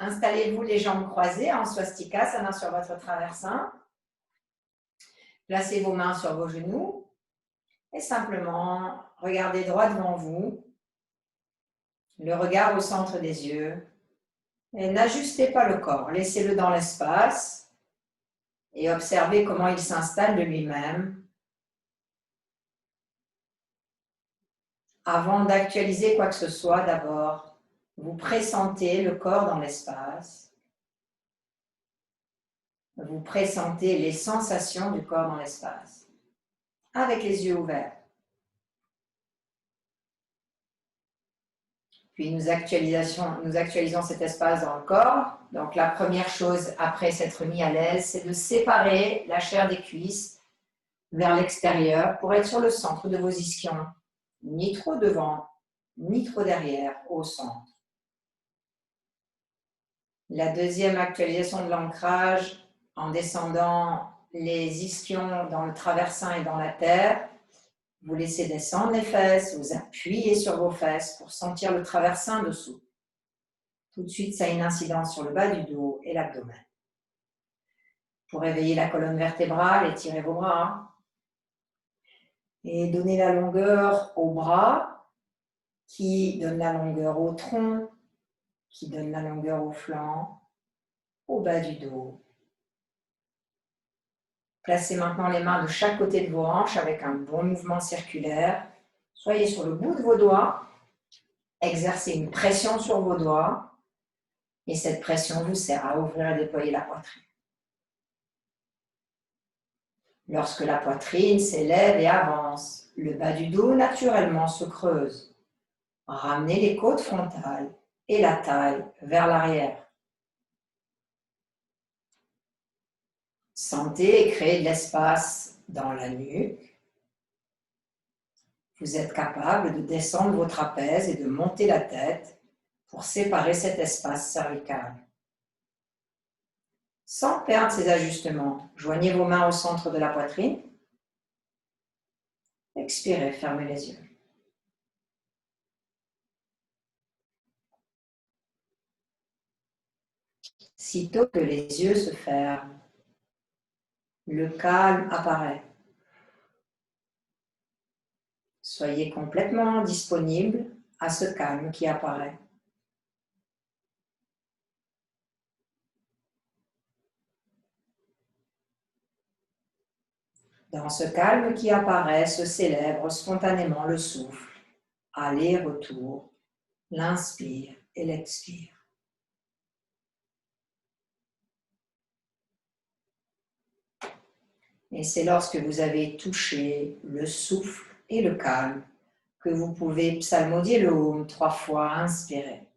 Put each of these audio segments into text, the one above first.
Installez-vous les jambes croisées en swastika, sa main sur votre traversin. Placez vos mains sur vos genoux et simplement regardez droit devant vous, le regard au centre des yeux. Et n'ajustez pas le corps, laissez-le dans l'espace et observez comment il s'installe de lui-même. Avant d'actualiser quoi que ce soit, d'abord, vous pressentez le corps dans l'espace. Vous pressentez les sensations du corps dans l'espace, avec les yeux ouverts. Puis nous actualisons cet espace dans le corps. Donc la première chose après s'être mis à l'aise, c'est de séparer la chair des cuisses vers l'extérieur pour être sur le centre de vos ischions. Ni trop devant, ni trop derrière, au centre. La deuxième actualisation de l'ancrage, en descendant les ischions dans le traversin et dans la terre, vous laissez descendre les fesses, vous appuyez sur vos fesses pour sentir le traversin dessous. Tout de suite, ça a une incidence sur le bas du dos et l'abdomen. Pour éveiller la colonne vertébrale, étirez vos bras. Et donnez la longueur aux bras, qui donne la longueur au tronc, qui donne la longueur au flanc, au bas du dos. Placez maintenant les mains de chaque côté de vos hanches avec un bon mouvement circulaire. Soyez sur le bout de vos doigts. Exercez une pression sur vos doigts. Et cette pression vous sert à ouvrir et déployer la poitrine. Lorsque la poitrine s'élève et avance, le bas du dos naturellement se creuse. Ramenez les côtes frontales et la taille vers l'arrière. Sentez et créez de l'espace dans la nuque. Vous êtes capable de descendre vos trapèzes et de monter la tête pour séparer cet espace cervical. Sans perdre ces ajustements, joignez vos mains au centre de la poitrine. Expirez, fermez les yeux. Sitôt que les yeux se ferment, le calme apparaît. Soyez complètement disponible à ce calme qui apparaît. Dans ce calme qui apparaît, se célèbre spontanément le souffle, aller-retour, l'inspire et l'expire. Et c'est lorsque vous avez touché le souffle et le calme que vous pouvez psalmodier le Om 3 fois, inspirez.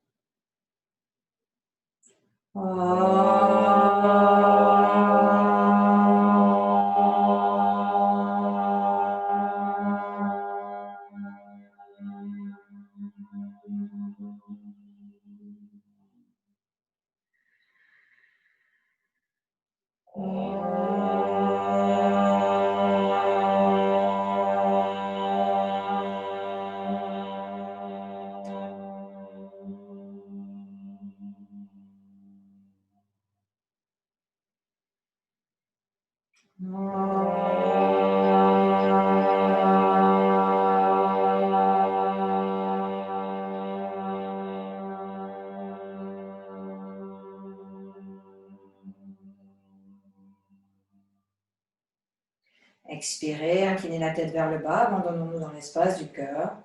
Expirez, inclinez la tête vers le bas, abandonnons-nous dans l'espace du cœur.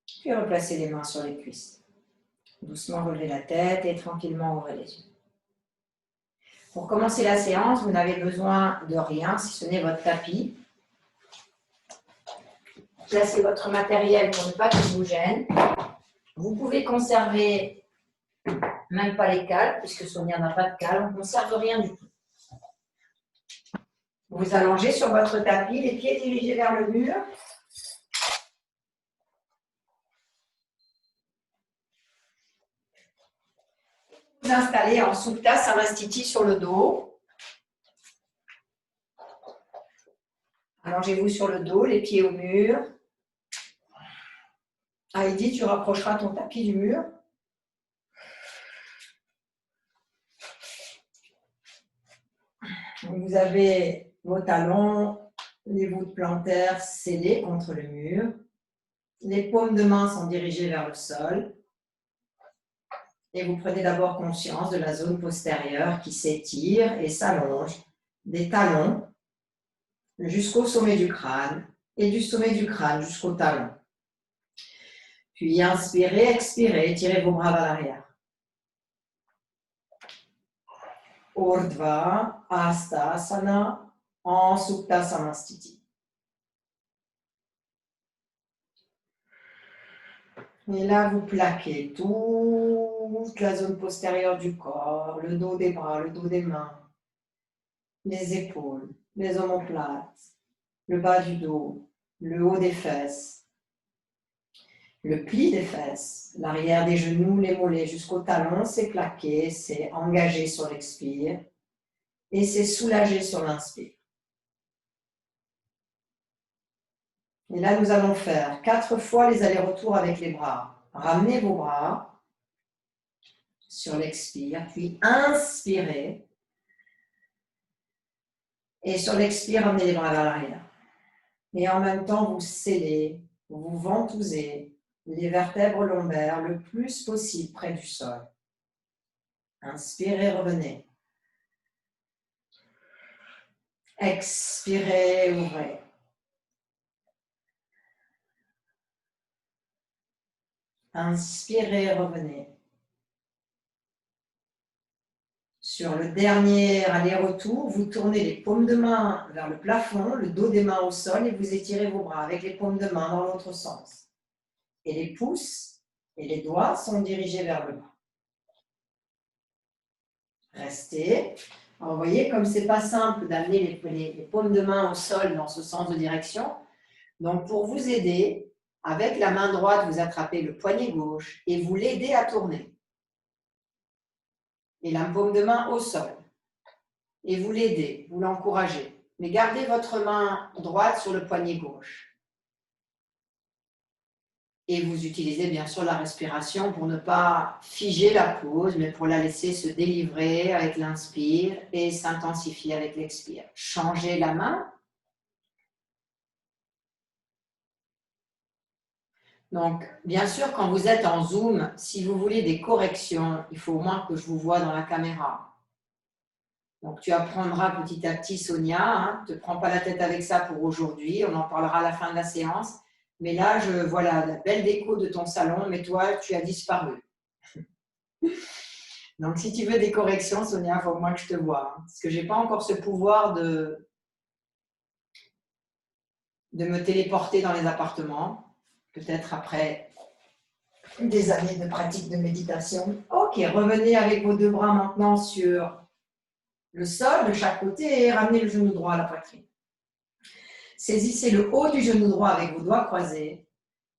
Puis replacez les mains sur les cuisses. Doucement relevez la tête et tranquillement ouvrez les yeux. Pour commencer la séance, vous n'avez besoin de rien si ce n'est votre tapis. Placez votre matériel pour ne pas qu'il vous gêne. Vous pouvez conserver même pas les cales, puisque Sonia n'a pas de cales, on ne conserve rien du tout. Vous allongez sur votre tapis, les pieds dirigés vers le mur. Vous installez en Supta Samastiti sur le dos. Allongez-vous sur le dos, les pieds au mur. Heidi, tu rapprocheras ton tapis du mur. Vous avez vos talons, les voûtes plantaires scellées contre le mur. Les paumes de main sont dirigées vers le sol. Et vous prenez d'abord conscience de la zone postérieure qui s'étire et s'allonge, des talons jusqu'au sommet du crâne et du sommet du crâne jusqu'au talon. Puis inspirez, expirez, tirez vos bras vers l'arrière. Urdhva Hastasana en Supta Samastiti. Et là, vous plaquez toute la zone postérieure du corps, le dos des bras, le dos des mains, les épaules, les omoplates, le bas du dos, le haut des fesses, le pli des fesses, l'arrière des genoux, les mollets jusqu'au talon, c'est plaqué, c'est engagé sur l'expire et c'est soulagé sur l'inspire. Et là, nous allons faire 4 fois les allers-retours avec les bras. Ramenez vos bras sur l'expire, puis inspirez. Et sur l'expire, ramenez les bras vers l'arrière. Et en même temps, vous scellez, vous ventousez les vertèbres lombaires le plus possible près du sol. Inspirez, revenez. Expirez, ouvrez. Inspirez, revenez. Sur le dernier aller-retour, vous tournez les paumes de main vers le plafond, le dos des mains au sol et vous étirez vos bras avec les paumes de main dans l'autre sens. Et les pouces et les doigts sont dirigés vers le bas. Restez. Alors, vous voyez, comme c'est pas simple d'amener les paumes de main au sol dans ce sens de direction, donc pour vous aider, avec la main droite, vous attrapez le poignet gauche et vous l'aidez à tourner. Et la paume de main au sol. Et vous l'aidez, vous l'encouragez. Mais gardez votre main droite sur le poignet gauche. Et vous utilisez bien sûr la respiration pour ne pas figer la pose, mais pour la laisser se délivrer avec l'inspire et s'intensifier avec l'expire. Changez la main. Donc, bien sûr, quand vous êtes en Zoom, si vous voulez des corrections, il faut au moins que je vous voie dans la caméra. Donc, tu apprendras petit à petit, Sonia. Ne te prends pas la tête avec ça pour aujourd'hui. On en parlera à la fin de la séance. Mais là, je vois la belle déco de ton salon, mais toi, tu as disparu. Donc, si tu veux des corrections, Sonia, il faut au moins que je te voie. Parce que je n'ai pas encore ce pouvoir de me téléporter dans les appartements. Peut-être après des années de pratique de méditation. Ok, revenez avec vos 2 bras maintenant sur le sol de chaque côté et ramenez le genou droit à la poitrine. Saisissez le haut du genou droit avec vos doigts croisés.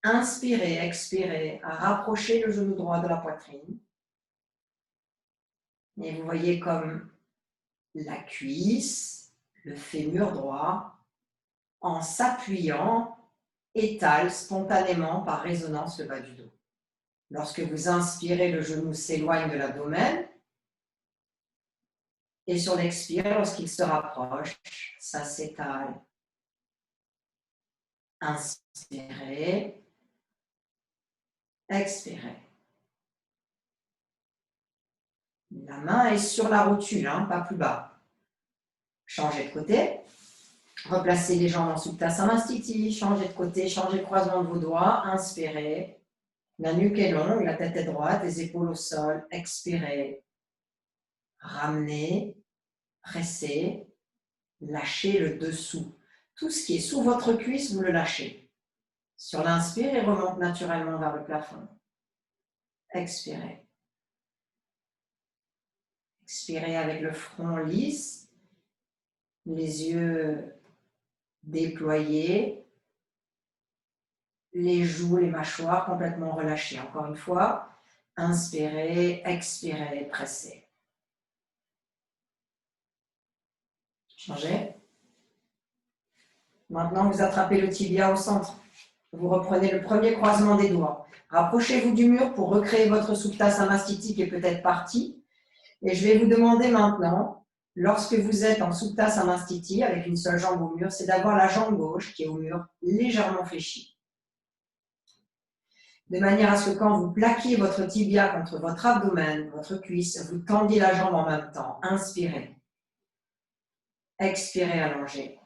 Inspirez, expirez, rapprochez le genou droit de la poitrine. Et vous voyez comme la cuisse, le fémur droit, en s'appuyant, étale spontanément par résonance le bas du dos. Lorsque vous inspirez, le genou s'éloigne de l'abdomen. Et sur l'expire, lorsqu'il se rapproche, ça s'étale. Inspirez, expirez. La main est sur la rotule, pas plus bas. Changez de côté. Replacez les jambes en Supta Samastiti. Changez de côté, changez le croisement de vos doigts. Inspirez. La nuque est longue, la tête est droite, les épaules au sol. Expirez. Ramenez. Pressez. Lâchez le dessous. Tout ce qui est sous votre cuisse, vous le lâchez. Sur l'inspire, il remonte naturellement vers le plafond. Expirez. Expirez avec le front lisse, les yeux déployés, les joues, les mâchoires complètement relâchées. Encore une fois, inspirez, expirez, pressez. Changez. Maintenant, vous attrapez le tibia au centre. Vous reprenez le premier croisement des doigts. Rapprochez-vous du mur pour recréer votre Supta Samastiti qui est peut-être parti. Et je vais vous demander maintenant Lorsque vous êtes en Supta Samastiti avec une seule jambe au mur, c'est d'avoir la jambe gauche qui est au mur légèrement fléchie. De manière à ce que quand vous plaquez votre tibia contre votre abdomen, votre cuisse, vous tendiez la jambe en même temps. Inspirez. Expirez, allongez.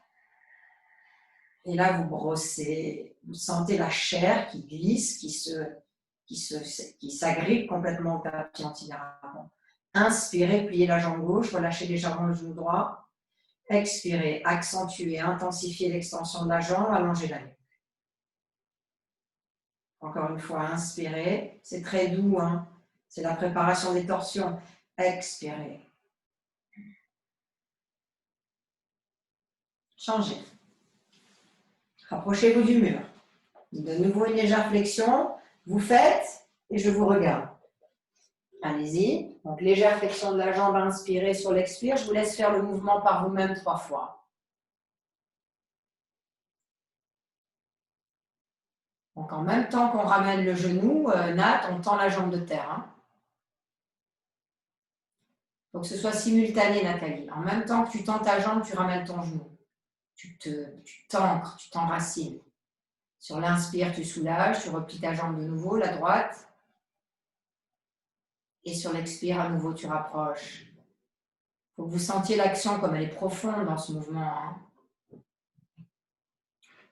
Et là, vous brossez. Vous sentez la chair qui glisse, qui s'agrippe complètement au tapis antérieur. Inspirez, pliez la jambe gauche, relâchez légèrement le genou droit. Expirez, accentuez, intensifiez l'extension de la jambe, allongez la nuque. Encore une fois, inspirez. C'est très doux, hein? C'est la préparation des torsions. Expirez. Changez. Rapprochez-vous du mur. De nouveau, une légère flexion. Vous faites et je vous regarde. Allez-y. Donc, légère flexion de la jambe, inspirez sur l'expire. Je vous laisse faire le mouvement par vous-même 3 fois. Donc, en même temps qu'on ramène le genou, Nat, on tend la jambe de terre. Hein. Il faut que ce soit simultané, Nathalie. En même temps que tu tends ta jambe, tu ramènes ton genou. Tu t'ancres, tu t'enracines. Sur l'inspire, tu soulages, tu replies ta jambe de nouveau, la droite. Et sur l'expire, à nouveau, tu rapproches. Il faut que vous sentiez l'action comme elle est profonde dans ce mouvement. Hein.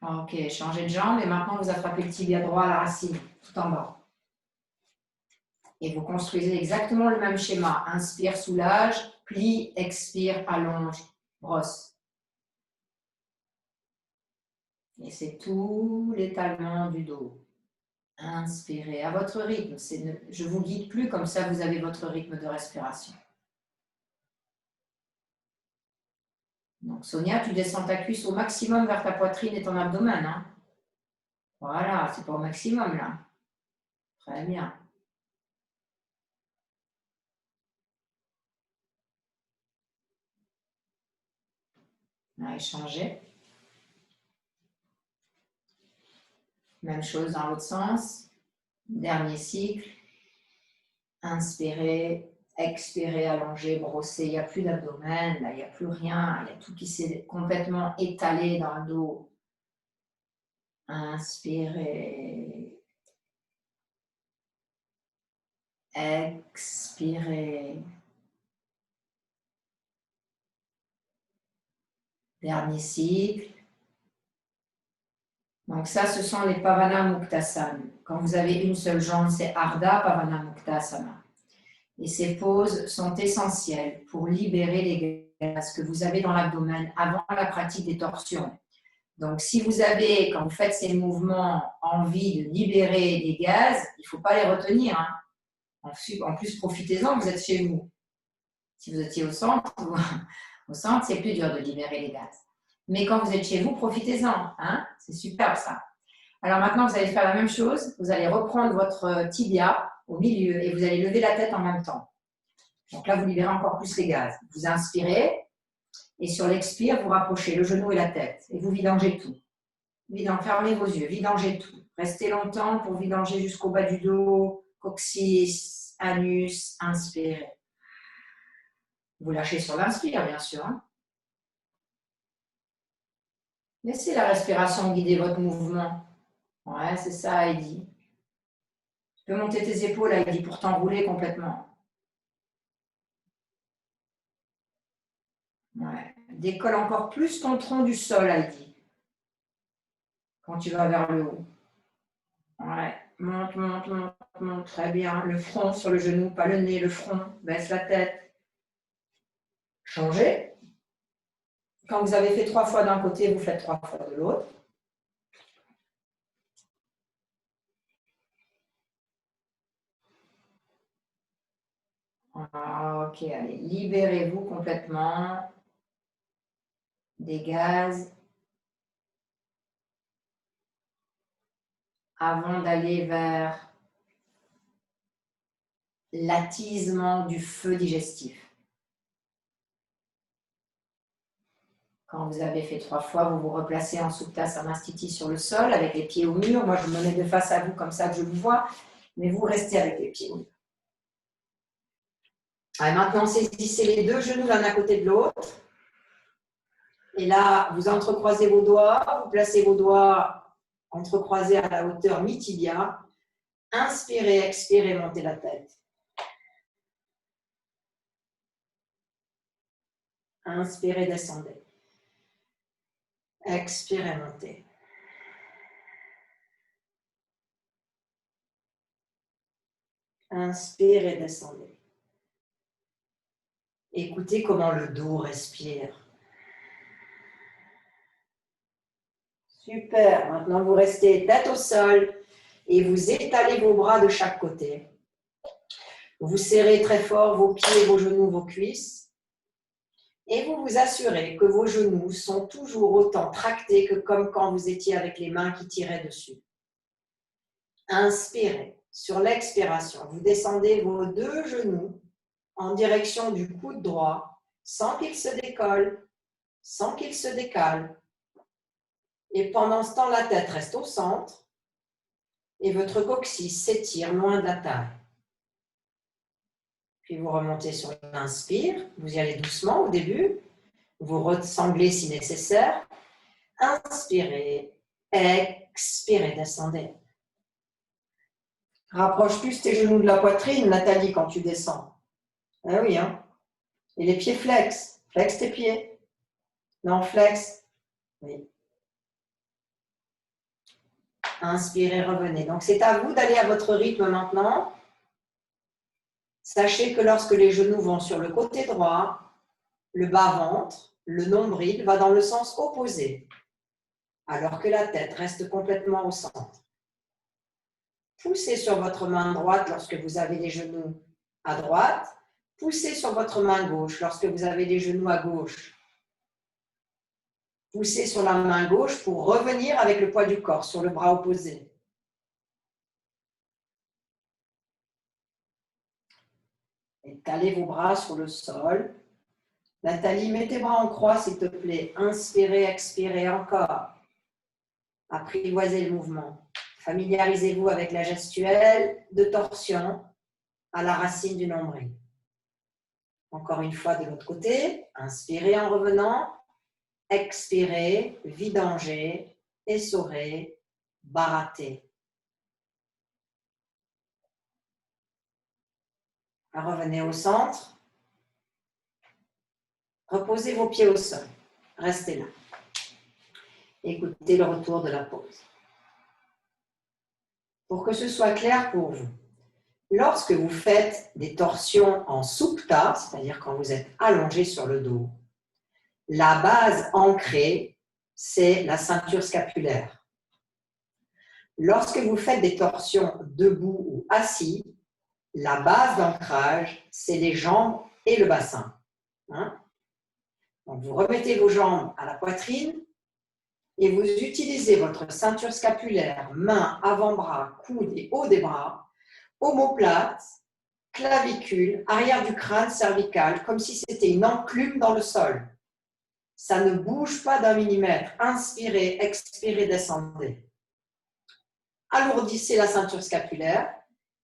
Ok, changez de jambe et maintenant vous attrapez le tibia droit à la racine, tout en bas. Et vous construisez exactement le même schéma. Inspire, soulage, plie, expire, allonge, brosse. Et c'est tout l'étalement du dos. Inspirez à votre rythme. Je ne vous guide plus, comme ça vous avez votre rythme de respiration. Donc Sonia, tu descends ta cuisse au maximum vers ta poitrine et ton abdomen. Hein. Voilà, c'est pas au maximum là. Très bien. Allez, changez. Même chose dans l'autre sens. Dernier cycle. Inspirez, expirez, allongez, brossez. Il n'y a plus d'abdomen, là, il n'y a plus rien. Il y a tout qui s'est complètement étalé dans le dos. Inspirez. Expirez. Dernier cycle. Donc ça, ce sont les Pavana Muktasana. Quand vous avez une seule jambe, c'est Ardha Pavana Muktasana. Et ces pauses sont essentielles pour libérer les gaz que vous avez dans l'abdomen avant la pratique des torsions. Donc, si vous avez, quand vous faites ces mouvements, envie de libérer les gaz, il ne faut pas les retenir. Hein. En plus, profitez-en, vous êtes chez vous. Si vous étiez au centre, c'est plus dur de libérer les gaz. Mais quand vous êtes chez vous, profitez-en. Hein. C'est super ça. Alors maintenant, vous allez faire la même chose. Vous allez reprendre votre tibia au milieu et vous allez lever la tête en même temps. Donc là, vous libérez encore plus les gaz. Vous inspirez et sur l'expire, vous rapprochez le genou et la tête et vous vidangez tout. Fermez vos yeux, vidangez tout. Restez longtemps pour vidanger jusqu'au bas du dos, coccyx, anus, inspirez. Vous lâchez sur l'inspire, bien sûr. Hein. Laissez la respiration guider votre mouvement. Ouais, c'est ça, Heidi. Tu peux monter tes épaules, Heidi, pour t'enrouler complètement. Ouais. Décolle encore plus ton tronc du sol, Heidi. Quand tu vas vers le haut. Ouais. Monte, monte, monte, monte. Très bien. Le front sur le genou, pas le nez, le front. Baisse la tête. Changez. Quand vous avez fait 3 fois d'un côté, vous faites 3 fois de l'autre. Ok, allez, libérez-vous complètement des gaz avant d'aller vers l'attisement du feu digestif. Quand vous avez fait 3 fois, vous vous replacez en Supta Samastiti sur le sol avec les pieds au mur. Moi, je me mets de face à vous comme ça que je vous vois, mais vous restez avec les pieds au mur. Allez, maintenant, saisissez les deux genoux l'un à côté de l'autre. Et là, vous entrecroisez vos doigts, vous placez vos doigts entrecroisés à la hauteur mi-tibia. Inspirez, expirez, montez la tête. Inspirez, descendez. Expirez, montez. Inspirez, descendez. Écoutez comment le dos respire. Super. Maintenant, vous restez tête au sol et vous étalez vos bras de chaque côté. Vous serrez très fort vos pieds, vos genoux, vos cuisses. Et vous vous assurez que vos genoux sont toujours autant tractés que comme quand vous étiez avec les mains qui tiraient dessus. Inspirez. Sur l'expiration, vous descendez vos deux genoux en direction du coude droit sans qu'il se décolle, sans qu'il se décale. Et pendant ce temps, la tête reste au centre et votre coccyx s'étire loin de la taille. Puis vous remontez sur l'inspire, vous y allez doucement au début, vous ressemblez si nécessaire. Inspirez, expirez, descendez. Rapproche plus tes genoux de la poitrine, Nathalie, quand tu descends. Ah oui, hein. Et les pieds flex. Flex tes pieds. Non, flex. Oui. Inspirez, revenez. Donc, c'est à vous d'aller à votre rythme maintenant. Sachez que lorsque les genoux vont sur le côté droit, le bas-ventre, le nombril va dans le sens opposé, alors que la tête reste complètement au centre. Poussez sur votre main droite lorsque vous avez les genoux à droite. Poussez sur votre main gauche lorsque vous avez les genoux à gauche. Poussez sur la main gauche pour revenir avec le poids du corps sur le bras opposé. Étalez vos bras sur le sol. Nathalie, mets tes bras en croix, s'il te plaît. Inspirez, expirez encore. Apprivoisez le mouvement. Familiarisez-vous avec la gestuelle de torsion à la racine du nombril. Encore une fois de l'autre côté. Inspirez en revenant. Expirez, vidangez, essorez, barattez. Revenez au centre. Reposez vos pieds au sol. Restez là. Écoutez le retour de la pause. Pour que ce soit clair pour vous, lorsque vous faites des torsions en supta, c'est-à-dire quand vous êtes allongé sur le dos, la base ancrée, c'est la ceinture scapulaire. Lorsque vous faites des torsions debout ou assis, la base d'ancrage, c'est les jambes et le bassin. Donc, vous remettez vos jambes à la poitrine et vous utilisez votre ceinture scapulaire, main, avant-bras, coude et haut des bras, omoplate, clavicule, arrière du crâne, cervical, comme si c'était une enclume dans le sol. Ça ne bouge pas d'un millimètre. Inspirez, expirez, descendez. Alourdissez la ceinture scapulaire,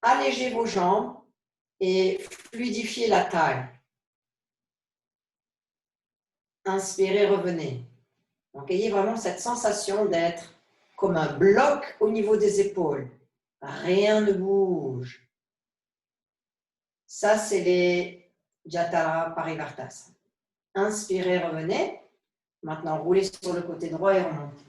allégez vos jambes et fluidifiez la taille. Inspirez, revenez. Donc, ayez vraiment cette sensation d'être comme un bloc au niveau des épaules. Rien ne bouge. Ça, c'est les Jatara Parivartas. Inspirez, revenez. Maintenant, roulez sur le côté droit et remontez.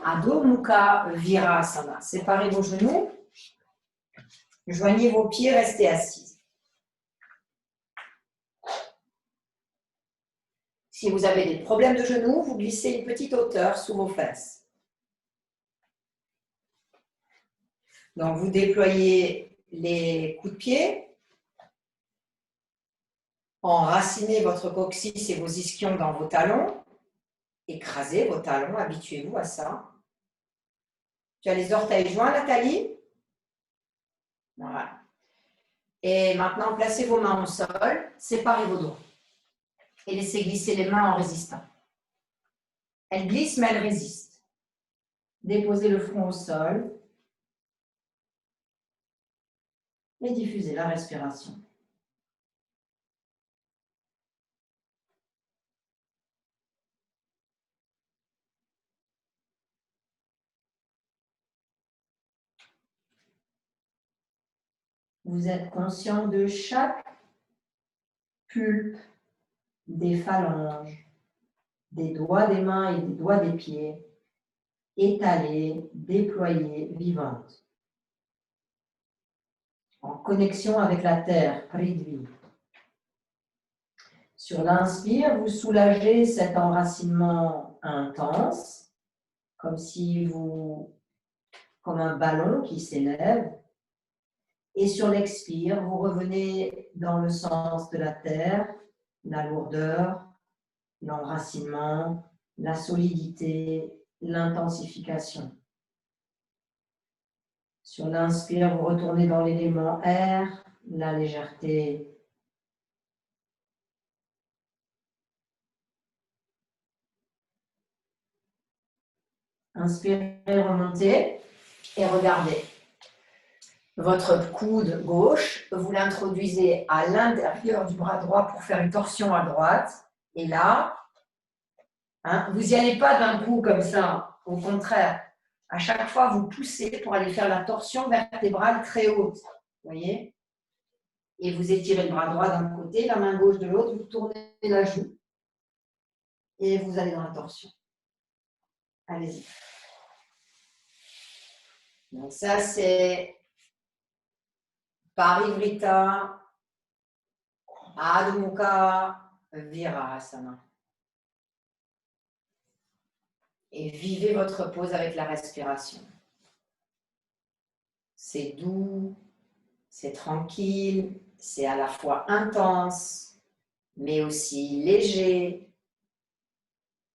Adho Mukha Virasana. Séparez vos genoux. Joignez vos pieds, restez assis. Si vous avez des problèmes de genoux, vous glissez une petite hauteur sous vos fesses. Donc, vous déployez les coups de pied. Enracinez votre coccyx et vos ischions dans vos talons. Écrasez vos talons, habituez-vous à ça. Tu as les orteils joints, Nathalie? Voilà. Et maintenant, placez vos mains au sol, séparez vos doigts. Et laissez glisser les mains en résistant. Elles glissent, mais elles résistent. Déposez le front au sol. et diffusez la respiration. Vous êtes conscient de chaque pulpe des phalanges, des doigts des mains et des doigts des pieds, étalées, déployées, vivantes, en connexion avec la terre, Prithvi. Sur l'inspire, vous soulagez cet enracinement intense, comme comme un ballon qui s'élève. Et sur l'expire, vous revenez dans le sens de la terre, la lourdeur, l'enracinement, la solidité, l'intensification. Sur l'inspire, vous retournez dans l'élément air, la légèreté. Inspirez, remontez et regardez. Votre coude gauche, vous l'introduisez à l'intérieur du bras droit pour faire une torsion à droite. Et là, vous n'y allez pas d'un coup comme ça. Au contraire, à chaque fois, vous poussez pour aller faire la torsion vertébrale très haute. Vous voyez? Et vous étirez le bras droit d'un côté, la main gauche de l'autre, vous tournez la joue. Et vous allez dans la torsion. Allez-y. Donc ça, c'est Parivrita, Adho Mukha, Virasana. Et vivez votre pause avec la respiration. C'est doux, c'est tranquille, c'est à la fois intense, mais aussi léger,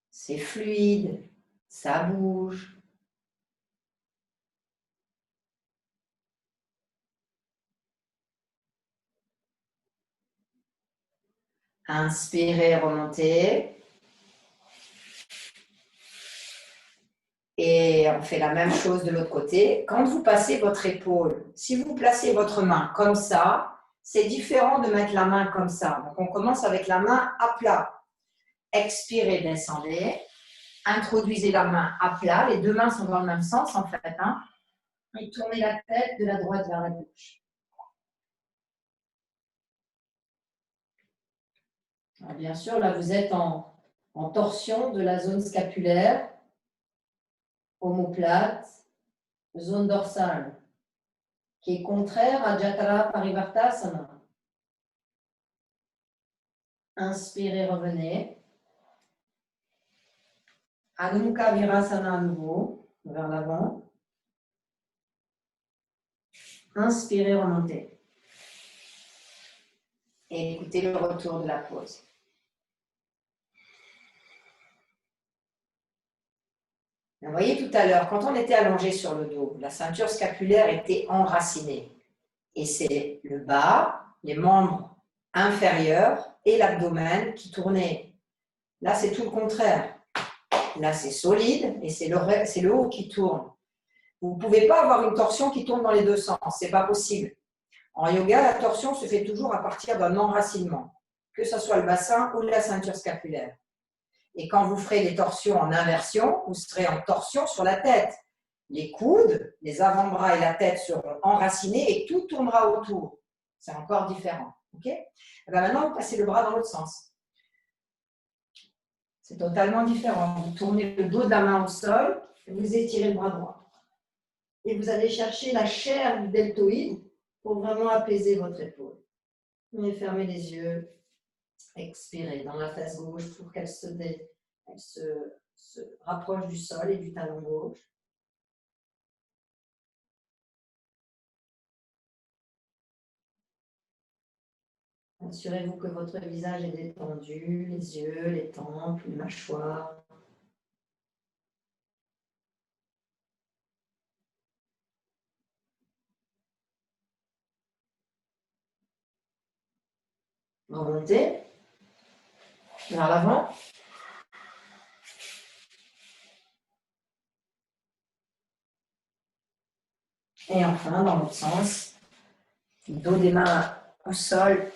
c'est fluide, ça bouge. Inspirez, remontez. Et on fait la même chose de l'autre côté. Quand vous passez votre épaule, si vous placez votre main comme ça, c'est différent de mettre la main comme ça. Donc on commence avec la main à plat. Expirez, descendez. Introduisez la main à plat. Les deux mains sont dans le même sens en fait. Et tournez la tête de la droite vers la gauche. Alors, bien sûr, là vous êtes en torsion de la zone scapulaire, omoplate, zone dorsale, qui est contraire à Jatara Parivartasana. Inspirez, revenez. Adho Mukha Virasana à nouveau, vers l'avant. Inspirez, remontez. Et écoutez le retour de la pause. Vous voyez tout à l'heure, quand on était allongé sur le dos, la ceinture scapulaire était enracinée. Et c'est le bas, les membres inférieurs et l'abdomen qui tournaient. Là, c'est tout le contraire. Là, c'est solide et c'est le haut qui tourne. Vous ne pouvez pas avoir une torsion qui tourne dans les deux sens. Ce n'est pas possible. En yoga, la torsion se fait toujours à partir d'un enracinement, que ce soit le bassin ou la ceinture scapulaire. Et quand vous ferez des torsions en inversion, vous serez en torsion sur la tête. Les coudes, les avant-bras et la tête seront enracinés et tout tournera autour. C'est encore différent. Okay? Et bien maintenant, vous passez le bras dans l'autre sens. C'est totalement différent. Vous tournez le dos de la main au sol et vous étirez le bras droit. Et vous allez chercher la chair du deltoïde pour vraiment apaiser votre épaule. Et fermez les yeux. Expirez dans la face gauche pour qu'elle se rapproche du sol et du talon gauche. Assurez-vous que votre visage est détendu, les yeux, les tempes, les mâchoires. Remontez vers l'avant. Et enfin, dans l'autre sens, Dos des mains au sol.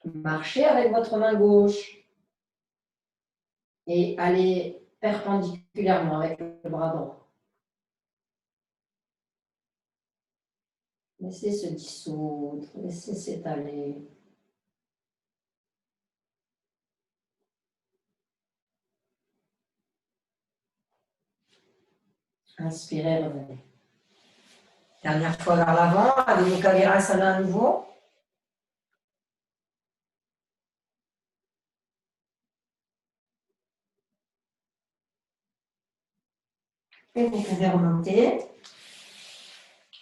Marchez avec votre main gauche et allez perpendiculairement avec le bras droit. Laissez se dissoudre, laissez s'étaler. Inspirez, revenez. Dernière fois vers l'avant, avec le Kavirasana à nouveau. Et vous pouvez remonter.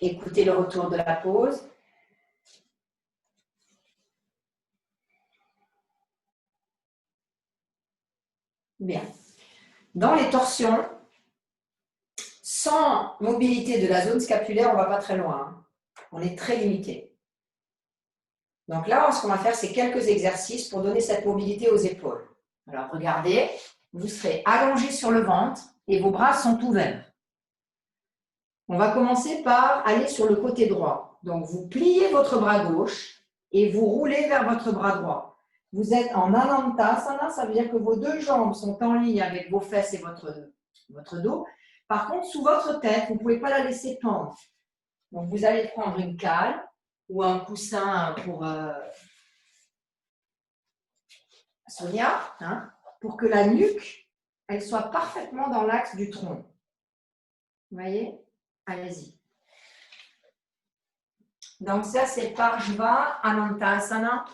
Écoutez le retour de la pause. Bien. Dans les torsions, sans mobilité de la zone scapulaire, on ne va pas très loin. On est très limité. Donc là, ce qu'on va faire, c'est quelques exercices pour donner cette mobilité aux épaules. Alors regardez, vous serez allongé sur le ventre et vos bras sont ouverts. On va commencer par aller sur le côté droit. Donc vous pliez votre bras gauche et vous roulez vers votre bras droit. Vous êtes en Anantasana, ça veut dire que vos deux jambes sont en ligne avec vos fesses et votre dos. Par contre, sous votre tête, vous ne pouvez pas la laisser pendre. Donc vous allez prendre une cale ou un coussin pour Sonia, pour que la nuque, elle soit parfaitement dans l'axe du tronc. Vous voyez? Allez-y. Donc ça, c'est Parshva Anantasana.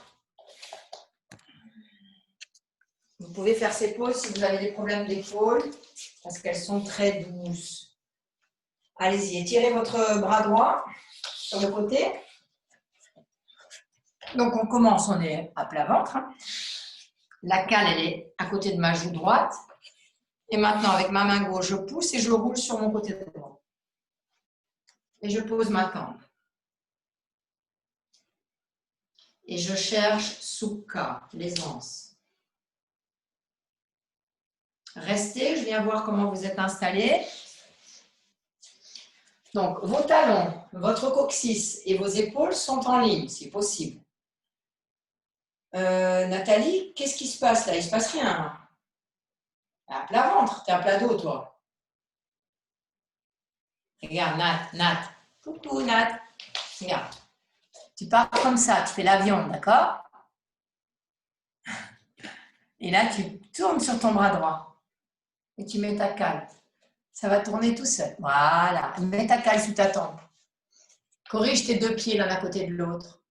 Vous pouvez faire ces pauses si vous avez des problèmes d'épaule, parce qu'elles sont très douces. Allez-y, étirez votre bras droit sur le côté. Donc on commence, on est à plat ventre. La cale, elle est à côté de ma joue droite. Et maintenant, avec ma main gauche, je pousse et je roule sur mon côté droit. Et je pose ma tempe. Et je cherche Sukha, l'aisance. Restez, je viens voir comment vous êtes installés. Donc, vos talons, votre coccyx et vos épaules sont en ligne, si possible. Nathalie, qu'est-ce qui se passe là? Il ne se passe rien. T'es à plat ventre, t'es à plat dos, toi. Regarde, Nat. Coucou, Nat. Regarde. Tu pars comme ça, tu fais l'avion, d'accord? Et là, tu tournes sur ton bras droit. Et tu mets ta cale. Ça va tourner tout seul. Voilà. Mets ta cale sous ta tempe. Corrige tes deux pieds l'un à côté de l'autre.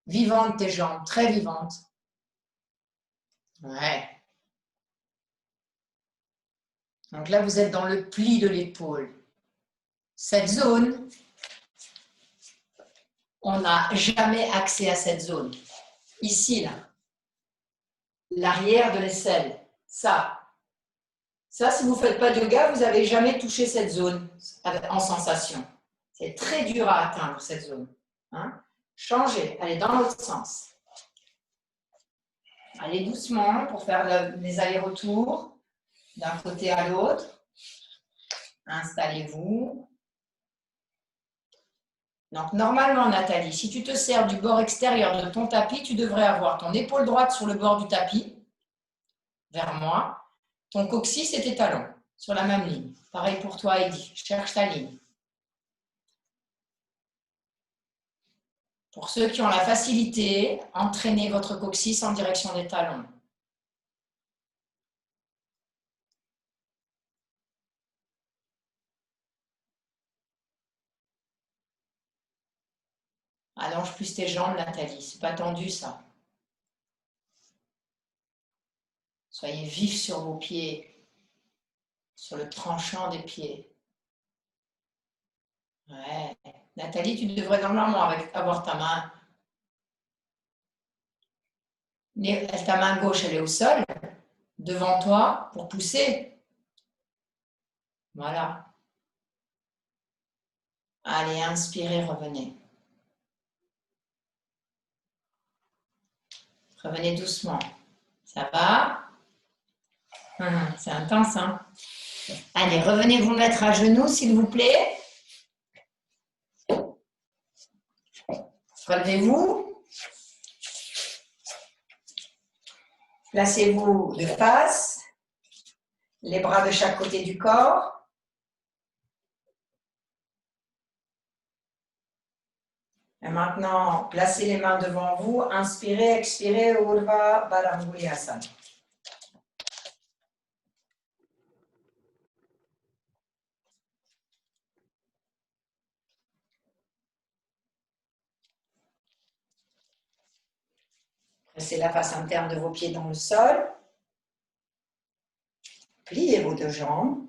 Vivantes tes jambes, très vivantes. Ouais. Donc là, vous êtes dans le pli de l'épaule. Cette zone, on n'a jamais accès à cette zone. Ici, là, l'arrière de l'aisselle. Ça, si vous ne faites pas de yoga, vous n'avez jamais touché cette zone en sensation. C'est très dur à atteindre, cette zone. Changez, allez dans l'autre sens. Allez doucement pour faire les allers-retours d'un côté à l'autre. Installez-vous. Donc, normalement, Nathalie, si tu te sers du bord extérieur de ton tapis, tu devrais avoir ton épaule droite sur le bord du tapis, vers moi. Ton coccyx et tes talons sur la même ligne. Pareil pour toi, Heidi. Cherche ta ligne. Pour ceux qui ont la facilité, entraînez votre coccyx en direction des talons. Allonge plus tes jambes, Nathalie. C'est pas tendu, ça. Soyez vifs sur vos pieds, sur le tranchant des pieds. Ouais. Nathalie, tu devrais normalement avoir ta main. Ta main gauche, elle est au sol, devant toi, pour pousser. Voilà. Allez, inspirez, revenez. Revenez doucement. Ça va? C'est intense, hein? Allez, revenez vous mettre à genoux, s'il vous plaît. Relevez-vous. Placez-vous de face, les bras de chaque côté du corps. Et maintenant, placez les mains devant vous. Inspirez, expirez, Urdhva Baddha Asana. Pressez la face interne de vos pieds dans le sol. Pliez vos deux jambes.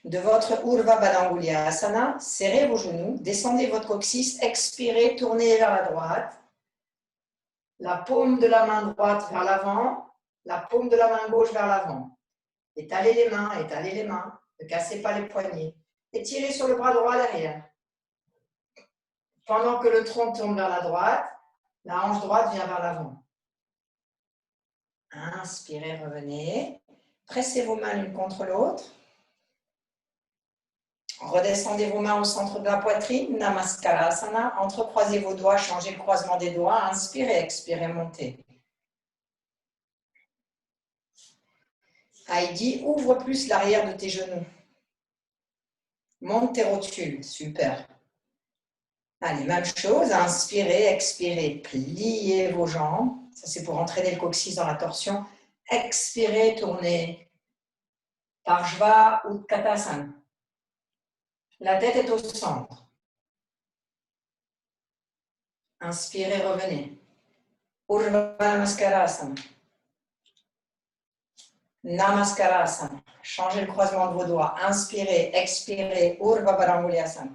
De votre Urdhva Baddha Asana, serrez vos genoux, descendez votre coccyx, expirez, tournez vers la droite. La paume de la main droite vers l'avant, la paume de la main gauche vers l'avant. Étalez les mains, ne cassez pas les poignets. Étirez sur le bras droit à l'arrière. Pendant que le tronc tourne vers la droite, la hanche droite vient vers l'avant. Inspirez, revenez. Pressez vos mains l'une contre l'autre. Redescendez vos mains au centre de la poitrine, Namaskarasana. Entrecroisez vos doigts, changez le croisement des doigts. Inspirez, expirez, montez. Heidi, ouvre plus l'arrière de tes genoux. Monte tes rotules, super. Allez, même chose, inspirez, expirez, pliez vos jambes. Ça, c'est pour entraîner le coccyx dans la torsion. Expirez, tournez. Parshva Utkatasana. La tête est au centre. Inspirez, revenez. Urdhva Namaskarasana. Namaskarasana. Changez le croisement de vos doigts. Inspirez, expirez, Urdhva Baddha Asana.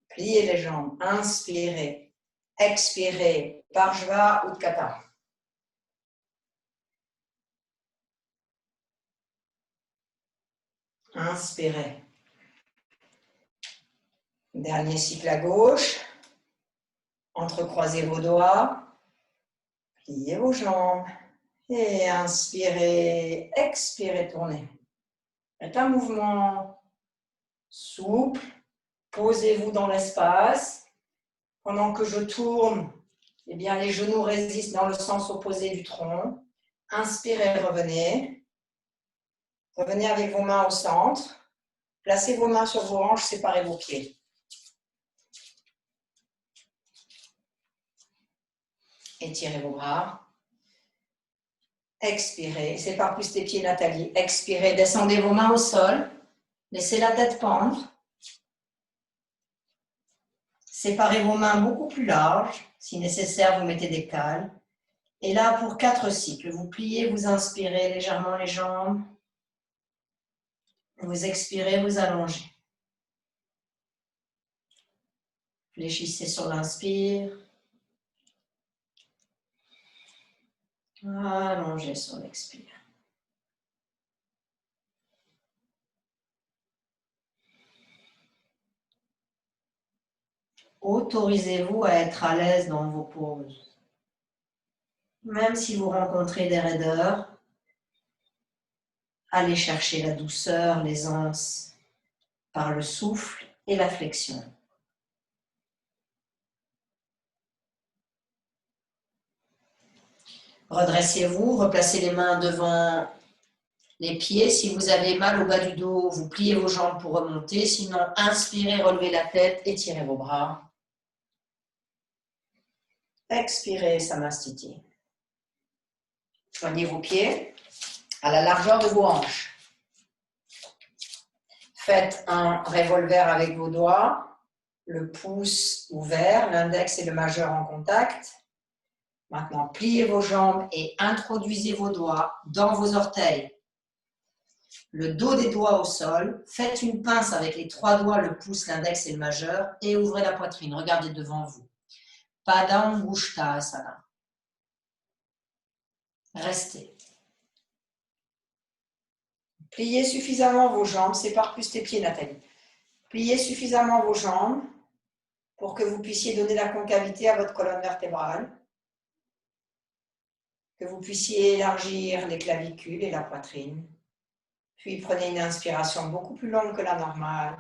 Pliez les jambes. Inspirez, expirez, Parshva Utkata. Inspirez. Dernier cycle à gauche. Entrecroisez vos doigts. Pliez vos jambes. Et inspirez, expirez, tournez. Faites un mouvement souple. Posez-vous dans l'espace. Pendant que je tourne, eh bien, les genoux résistent dans le sens opposé du tronc. Inspirez, revenez. Revenez avec vos mains au centre. Placez vos mains sur vos hanches, séparez vos pieds. Étirez vos bras. Expirez. Sépare plus tes pieds, Nathalie. Expirez. Descendez vos mains au sol. Laissez la tête pendre. Séparez vos mains beaucoup plus larges. Si nécessaire, vous mettez des cales. Et là, pour 4 cycles, vous pliez, vous inspirez légèrement les jambes. Vous expirez, vous allongez. Fléchissez sur l'inspire. Allongez sur l'expire. Autorisez-vous à être à l'aise dans vos pauses. Même si vous rencontrez des raideurs, allez chercher la douceur, l'aisance par le souffle et la flexion. Redressez-vous, replacez les mains devant les pieds. Si vous avez mal au bas du dos, vous pliez vos jambes pour remonter. Sinon, inspirez, relevez la tête, étirez vos bras. Expirez, Samastiti. Joignez vos pieds à la largeur de vos hanches. Faites un revolver avec vos doigts, le pouce ouvert, l'index et le majeur en contact. Maintenant, pliez vos jambes et introduisez vos doigts dans vos orteils. Le dos des doigts au sol. Faites une pince avec les 3 doigts, le pouce, l'index et le majeur, et ouvrez la poitrine. Regardez devant vous. Padangusthasana. Restez. Pliez suffisamment vos jambes. Sépare plus tes pieds, Nathalie. Pliez suffisamment vos jambes pour que vous puissiez donner la concavité à votre colonne vertébrale. Que vous puissiez élargir les clavicules et la poitrine. Puis prenez une inspiration beaucoup plus longue que la normale.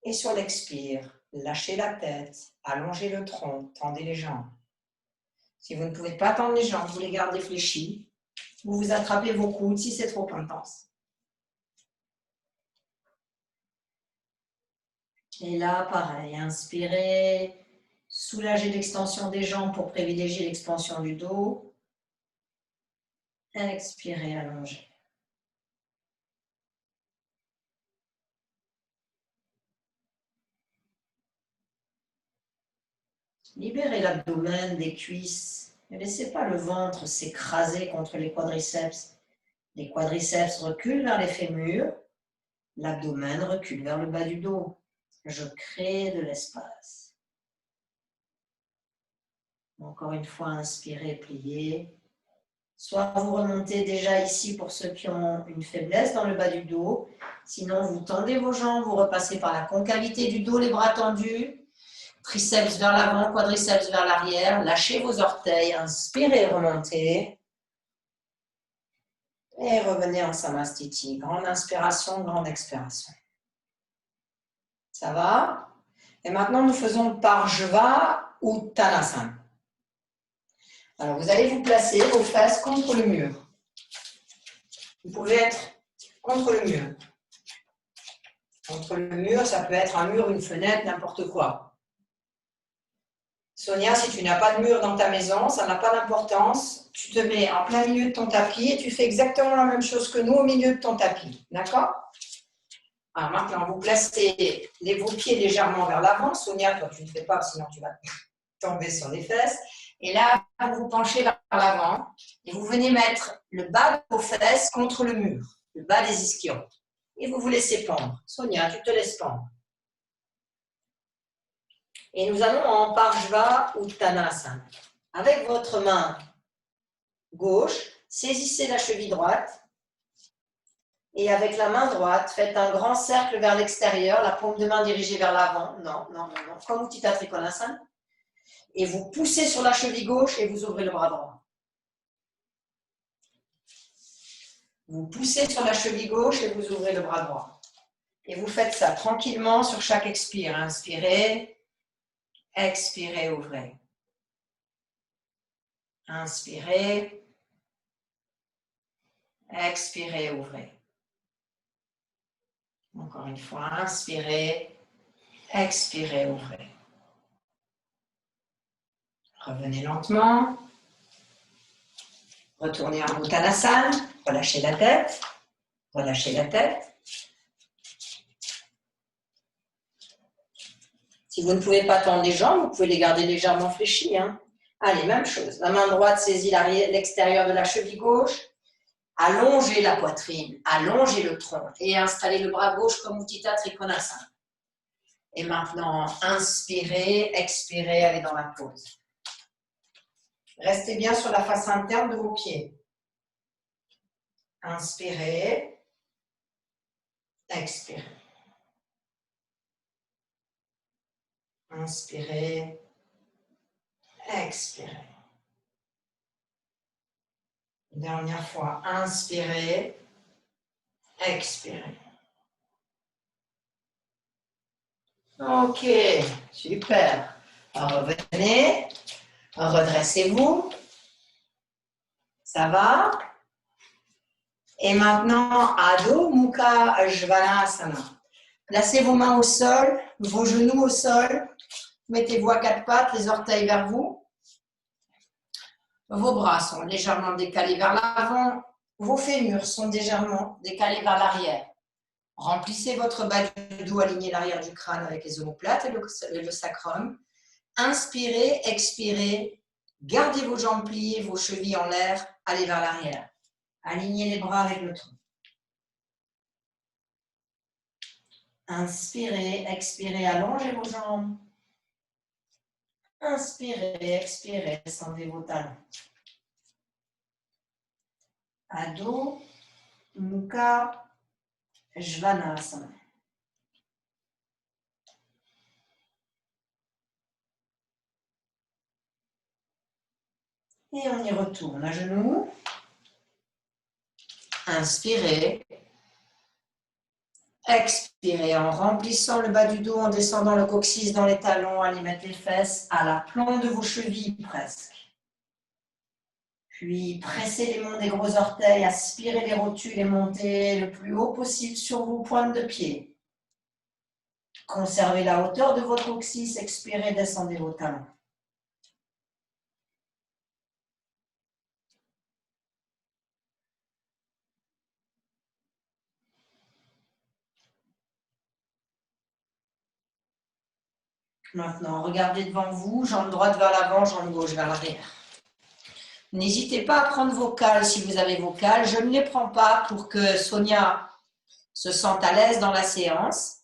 Et sur l'expire, lâchez la tête, allongez le tronc, tendez les jambes. Si vous ne pouvez pas tendre les jambes, vous les gardez fléchies. Vous vous attrapez vos coudes si c'est trop intense. Et là, pareil, inspirez, soulagez l'extension des jambes pour privilégier l'expansion du dos. Expirez, allongez. Libérez l'abdomen des cuisses. Ne laissez pas le ventre s'écraser contre les quadriceps. Les quadriceps reculent vers les fémurs. L'abdomen recule vers le bas du dos. Je crée de l'espace. Encore une fois, inspirez, pliez. Soit vous remontez déjà ici pour ceux qui ont une faiblesse dans le bas du dos. Sinon, vous tendez vos jambes, vous repassez par la concavité du dos, les bras tendus. Triceps vers l'avant, quadriceps vers l'arrière. Lâchez vos orteils, inspirez, remontez. Et revenez en Samastiti. Grande inspiration, grande expiration. Ça va? Et maintenant, nous faisons Parshva Uttanasana. Alors, vous allez vous placer vos fesses contre le mur. Vous pouvez être contre le mur. Contre le mur, ça peut être un mur, une fenêtre, n'importe quoi. Sonia, si tu n'as pas de mur dans ta maison, ça n'a pas d'importance. Tu te mets en plein milieu de ton tapis et tu fais exactement la même chose que nous au milieu de ton tapis. D'accord? Alors maintenant, vous placez vos pieds légèrement vers l'avant. Sonia, toi, tu ne fais pas, sinon tu vas tomber sur les fesses. Et là, vous vous penchez vers l'avant et vous venez mettre le bas de vos fesses contre le mur, le bas des ischions. Et vous vous laissez pendre. Sonia, tu te laisses pendre. Et nous allons en Parshva Uttanasana. Avec votre main gauche, saisissez la cheville droite. Et avec la main droite, faites un grand cercle vers l'extérieur, la paume de main dirigée vers l'avant. Non, non, non, non. Comme Utthita Trikonasana. Et vous poussez sur la cheville gauche et vous ouvrez le bras droit. Vous poussez sur la cheville gauche et vous ouvrez le bras droit. Et vous faites ça tranquillement sur chaque expire. Inspirez, expirez, ouvrez. Inspirez, expirez, ouvrez. Encore une fois, inspirez, expirez, ouvrez. Revenez lentement. Retournez en Uttanasana. Relâchez la tête. Relâchez la tête. Si vous ne pouvez pas tendre les jambes, vous pouvez les garder légèrement fléchies. Hein. Allez, même chose. La main droite saisit l'extérieur de la cheville gauche. Allongez la poitrine, allongez le tronc et installez le bras gauche comme Utthita Trikonasana. Et maintenant, inspirez, expirez, allez dans la pause. Restez bien sur la face interne de vos pieds. Inspirez, expirez. Inspirez, expirez. Dernière fois, inspirez, expirez. Ok, super. Alors, revenez, redressez-vous. Ça va? Et maintenant, Adho Mukha Svanasana. Placez vos mains au sol, vos genoux au sol. Mettez-vous à quatre pattes, les orteils vers vous. Vos bras sont légèrement décalés vers l'avant. Vos fémurs sont légèrement décalés vers l'arrière. Remplissez votre bas du dos, alignez l'arrière du crâne avec les omoplates et le sacrum. Inspirez, expirez. Gardez vos jambes pliées, vos chevilles en l'air. Allez vers l'arrière. Alignez les bras avec le tronc. Inspirez, expirez, allongez vos jambes. Inspirez, expirez, descendez vos talons. Adho Mukha Svanasana. Et on y retourne à genoux. Inspirez. Expirez en remplissant le bas du dos, en descendant le coccyx dans les talons, allez mettre les fesses à l'aplomb de vos chevilles presque. Puis pressez les monts des gros orteils, aspirez les rotules et montez le plus haut possible sur vos pointes de pied. Conservez la hauteur de votre coccyx, expirez, descendez vos talons. Maintenant, regardez devant vous, jambe droite vers l'avant, jambe gauche vers l'arrière. N'hésitez pas à prendre vos cales si vous avez vos cales. Je ne les prends pas pour que Sonia se sente à l'aise dans la séance,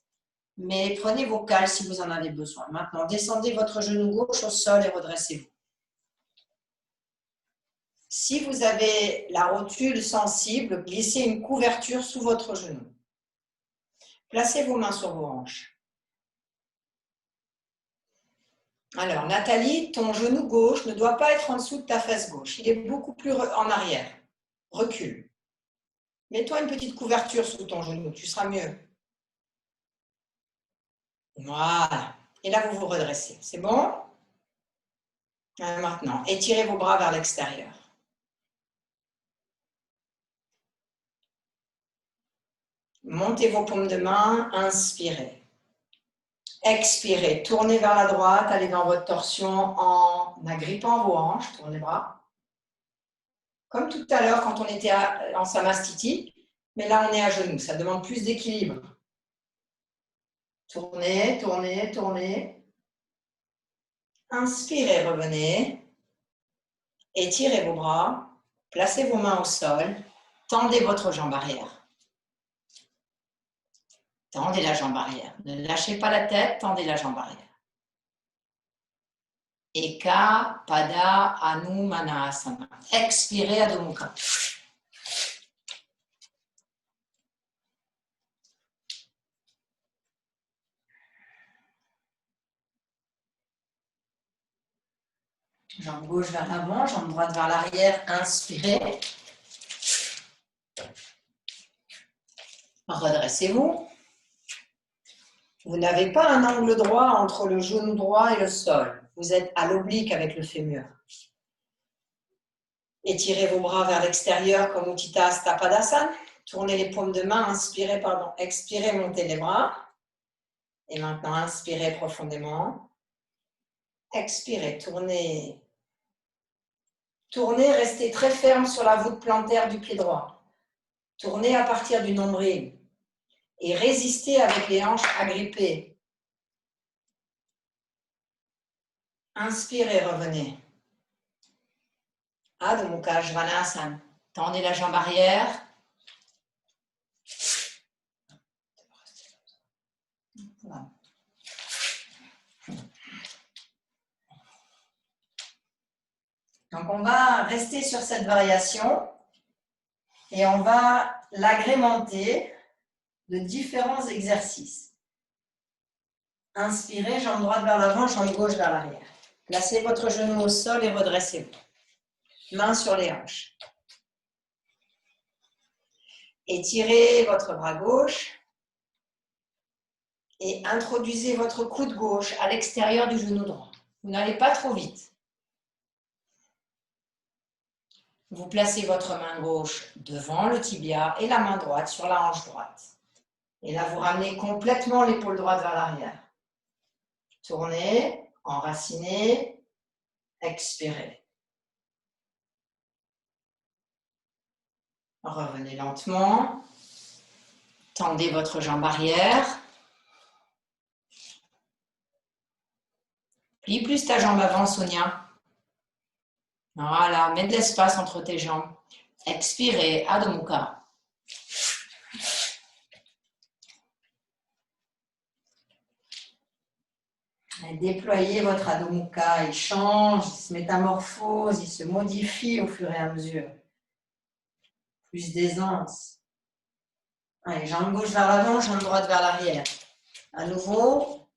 mais prenez vos cales si vous en avez besoin. Maintenant, descendez votre genou gauche au sol et redressez-vous. Si vous avez la rotule sensible, glissez une couverture sous votre genou. Placez vos mains sur vos hanches. Alors, Nathalie, ton genou gauche ne doit pas être en dessous de ta fesse gauche. Il est beaucoup plus en arrière. Recule. Mets-toi une petite couverture sous ton genou, tu seras mieux. Voilà. Et là, vous vous redressez. C'est bon? Maintenant, étirez vos bras vers l'extérieur. Montez vos paumes de main, inspirez. Expirez, tournez vers la droite, allez dans votre torsion en agrippant vos hanches, tournez les bras. Comme tout à l'heure quand on était en samastiti, mais là on est à genoux, ça demande plus d'équilibre. Tournez, tournez, tournez. Inspirez, revenez. Étirez vos bras, placez vos mains au sol, tendez votre jambe arrière. Tendez la jambe arrière. Ne lâchez pas la tête, tendez la jambe arrière. Eka, Pada, Anu, Manasana. Expirez, Adho Mukha. Jambe gauche vers l'avant, jambe droite vers l'arrière. Inspirez. Redressez-vous. Vous n'avez pas un angle droit entre le genou droit et le sol. Vous êtes à l'oblique avec le fémur. Étirez vos bras vers l'extérieur comme Utthita Hasta Padasana. Tournez les paumes de main, inspirez, pardon, expirez, montez les bras. Et maintenant, inspirez profondément. Expirez, tournez. Tournez, restez très ferme sur la voûte plantaire du pied droit. Tournez à partir du nombril. Et résistez avec les hanches agrippées. Inspirez, revenez. Adho Mukha Svanasana. Tendez la jambe arrière. Voilà. Donc on va rester sur cette variation et on va l'agrémenter de différents exercices. Inspirez, jambe droite vers l'avant, jambe gauche vers l'arrière. Placez votre genou au sol et redressez-vous. Main sur les hanches. Étirez votre bras gauche et introduisez votre coude gauche à l'extérieur du genou droit. Vous n'allez pas trop vite. Vous placez votre main gauche devant le tibia et la main droite sur la hanche droite. Et là, vous ramenez complètement l'épaule droite vers l'arrière. Tournez, enracinez, expirez. Revenez lentement. Tendez votre jambe arrière. Plie plus ta jambe avant, Sonia. Voilà, mets de l'espace entre tes jambes. Expirez, Adho Mukha. Déployez votre Adho Mukha, il change, il se métamorphose, il se modifie au fur et à mesure. Plus d'aisance. Allez, jambe gauche vers l'avant, jambe droite vers l'arrière. À nouveau.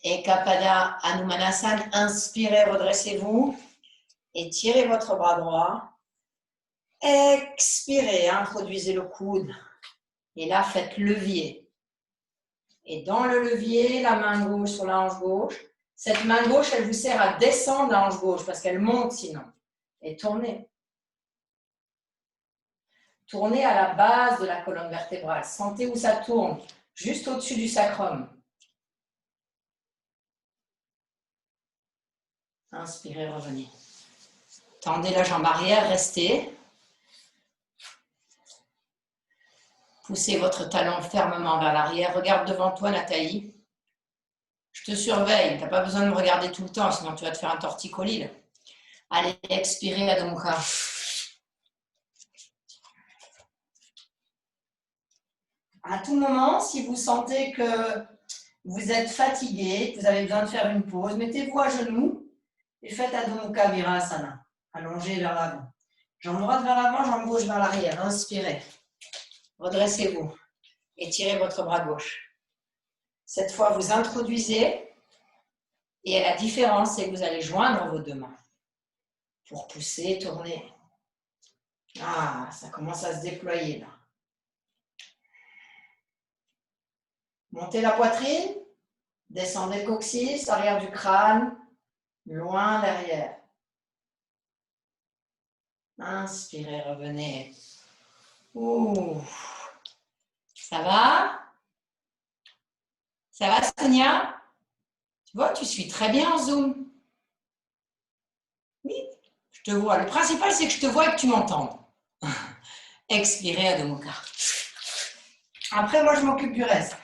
Eka Pada Anu Manasana. Inspirez, redressez-vous. Étirez votre bras droit. Expirez, introduisez le coude Et là, faites levier. Et dans le levier, la main gauche sur la hanche gauche. Cette main gauche, elle vous sert à descendre la hanche gauche parce qu'elle monte sinon. Et tournez. Tournez à la base de la colonne vertébrale. Sentez où ça tourne, juste au-dessus du sacrum. Inspirez, revenez. Tendez la jambe arrière, restez. Poussez votre talon fermement vers l'arrière. Regarde devant toi, Nathalie. Je te surveille. Tu n'as pas besoin de me regarder tout le temps, sinon tu vas te faire un torticolis. Allez, expirez, Adho Mukha. À tout moment, si vous sentez que vous êtes fatigué, que vous avez besoin de faire une pause, mettez-vous à genoux et faites Adho Mukha Virasana. Allongez vers l'avant. Jambe droite vers l'avant, jambe gauche vers l'arrière. Inspirez. Redressez-vous. Étirez votre bras gauche. Cette fois, vous introduisez et la différence, c'est que vous allez joindre vos deux mains pour pousser, tourner. Ah, ça commence à se déployer là. Montez la poitrine, descendez le coccyx, arrière du crâne, loin derrière. Inspirez, revenez. Ouh. Ça va? Ça va, Sonia? Tu vois, tu suis très bien en Zoom. Oui, je te vois. Le principal, c'est que je te vois et que tu m'entendes. Expirez, Adho Mukha. Après, moi, je m'occupe du reste.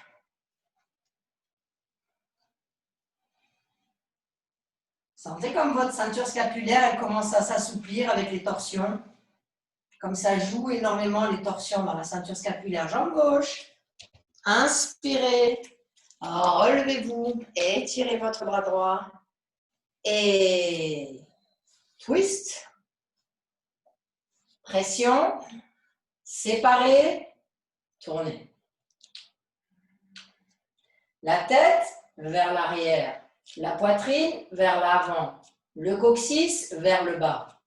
Sentez comme votre ceinture scapulaire, elle commence à s'assouplir avec les torsions. Comme ça joue énormément les torsions dans la ceinture scapulaire. Jambe gauche. Inspirez. Relevez-vous. Étirez votre bras droit. Et twist. Pression. Séparez. Tournez. La tête vers l'arrière. La poitrine vers l'avant. Le coccyx vers le bas.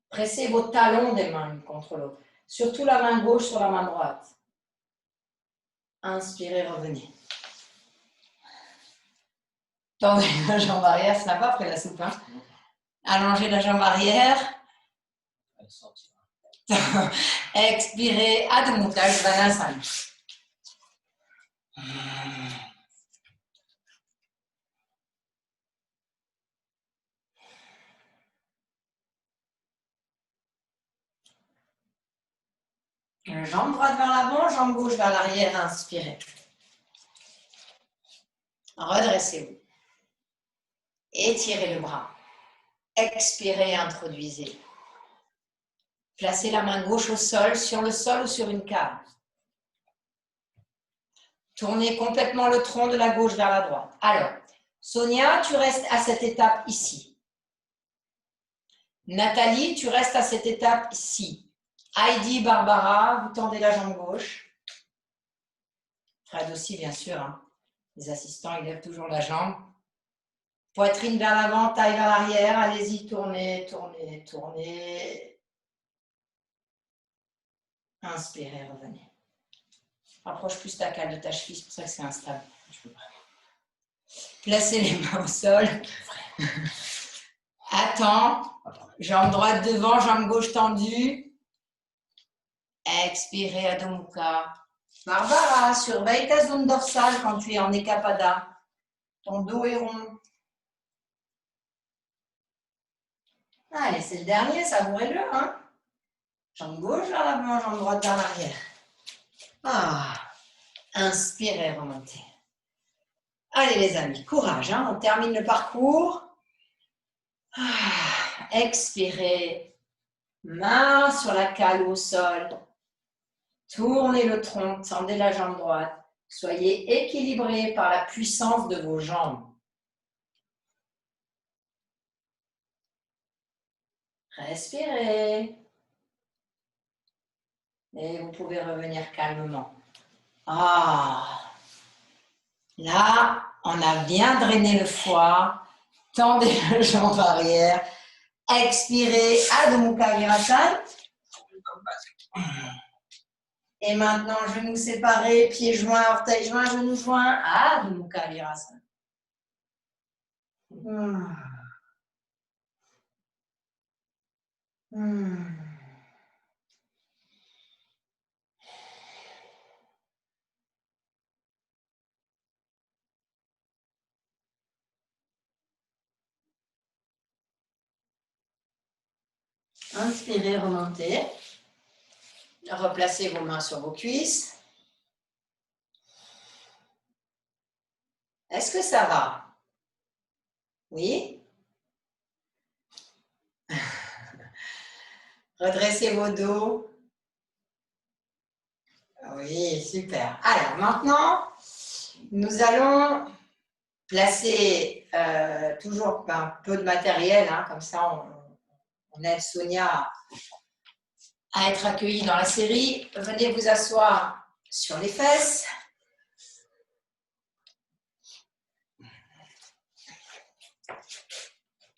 Pressez vos talons des mains l'une contre l'autre. Surtout la main gauche sur la main droite. Inspirez, revenez. Tendez la jambe arrière, c'est sympa après la soupe. Hein? Allongez la jambe arrière. Expirez, Adho Mukha Svanasana. Jambe droite vers l'avant, jambe gauche vers l'arrière, inspirez. Redressez-vous. Étirez le bras. Expirez, introduisez. Placez la main gauche au sol ou sur une canne. Tournez complètement le tronc de la gauche vers la droite. Alors, Sonia, tu restes à cette étape ici. Nathalie, tu restes à cette étape ici. Heidi, Barbara, vous tendez la jambe gauche. Fred aussi, bien sûr. Hein. Les assistants, ils lèvent toujours la jambe. Poitrine vers l'avant, taille vers l'arrière. Allez-y, tournez, tournez, tournez. Inspirez, revenez. Rapproche plus ta cale de ta cheville, c'est pour ça que c'est instable. Placez les mains au sol. Attends. Jambe droite devant, jambe gauche tendue. Expirez, Adho Mukha. Barbara, surveille ta zone dorsale quand tu es en Ekapada. Ton dos est rond. Allez, c'est le dernier, savourez-le. Hein? Jambe gauche vers l'avant, jambe droite vers l'arrière. Ah, inspirez, remontez. Allez les amis, courage, hein? On termine le parcours. Ah, expirez. Main sur la cale au sol. Tournez le tronc, tendez la jambe droite. Soyez équilibrés par la puissance de vos jambes. Respirez. Et vous pouvez revenir calmement. Ah, là, on a bien drainé le foie. Tendez la jambe arrière. Expirez, Adho Mukha Virasana. Et maintenant, genoux séparés, pieds joints, orteils joints, genoux joints. Adho Mukha Virasana. Inspirez, remontez. Replacez vos mains sur vos cuisses. Est-ce que ça va? Oui? Redressez vos dos. Oui, super. Alors, maintenant, nous allons placer toujours un peu de matériel, hein, comme ça on aide Sonia à être accueillie dans la série. Venez vous asseoir sur les fesses.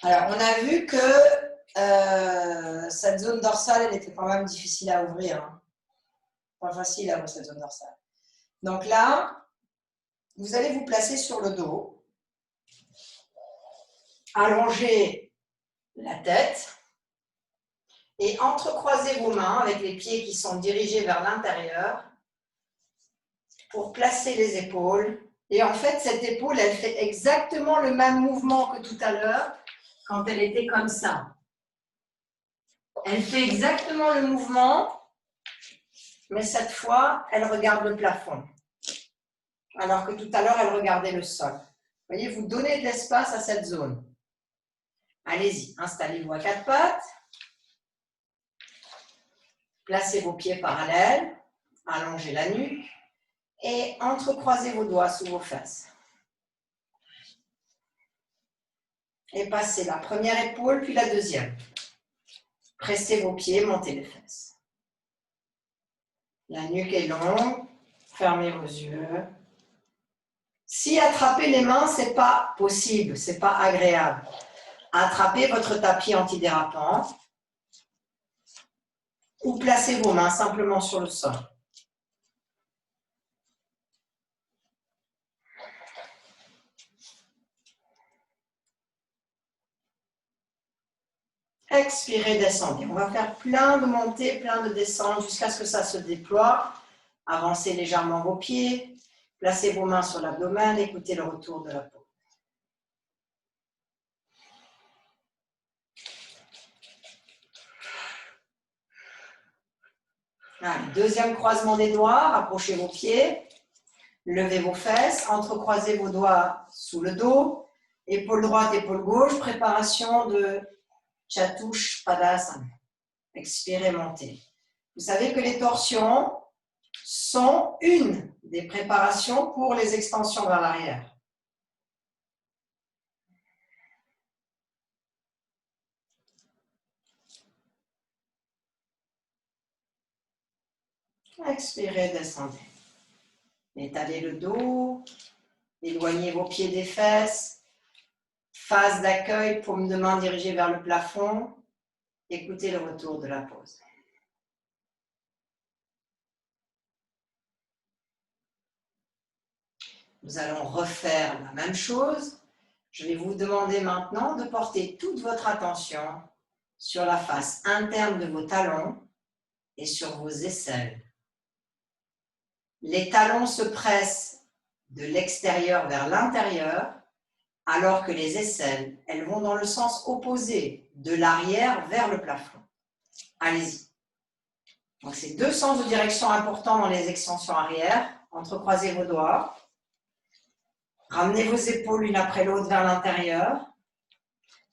Alors, on a vu que cette zone dorsale, elle était quand même difficile à ouvrir. Hein. Pas facile à ouvrir cette zone dorsale. Donc là, vous allez vous placer sur le dos, allonger la tête et entrecroiser vos mains avec les pieds qui sont dirigés vers l'intérieur pour placer les épaules. Et en fait, cette épaule, elle fait exactement le même mouvement que tout à l'heure quand elle était comme ça. Elle fait exactement le mouvement, mais cette fois, elle regarde le plafond. Alors que tout à l'heure, elle regardait le sol. Vous voyez, vous donnez de l'espace à cette zone. Allez-y, installez-vous à quatre pattes. Placez vos pieds parallèles, allongez la nuque et entrecroisez vos doigts sous vos fesses. Et passez la première épaule, puis la deuxième. Pressez vos pieds, montez les fesses. La nuque est longue, fermez vos yeux. Si attraper les mains, ce n'est pas possible, ce n'est pas agréable. Attrapez votre tapis antidérapant ou placez vos mains simplement sur le sol. Expirez, descendez. On va faire plein de montées, plein de descentes jusqu'à ce que ça se déploie. Avancez légèrement vos pieds. Placez vos mains sur l'abdomen. Écoutez le retour de la peau. Allez, deuxième croisement des doigts. Rapprochez vos pieds. Levez vos fesses. Entrecroisez vos doigts sous le dos. Épaule droite, épaule gauche. Préparation de Chatushpadasana. Expirez, montez. Vous savez que les torsions sont une des préparations pour les extensions vers l'arrière. Expirez, descendez. Étalez le dos, éloignez vos pieds des fesses. Phase d'accueil, paume de main dirigée vers le plafond. Écoutez le retour de la pause. Nous allons refaire la même chose. Je vais vous demander maintenant de porter toute votre attention sur la face interne de vos talons et sur vos aisselles. Les talons se pressent de l'extérieur vers l'intérieur, alors que les aisselles, elles vont dans le sens opposé, de l'arrière vers le plafond. Allez-y. Donc, c'est deux sens de direction importants dans les extensions arrière. Entrecroisez vos doigts. Ramenez vos épaules l'une après l'autre vers l'intérieur.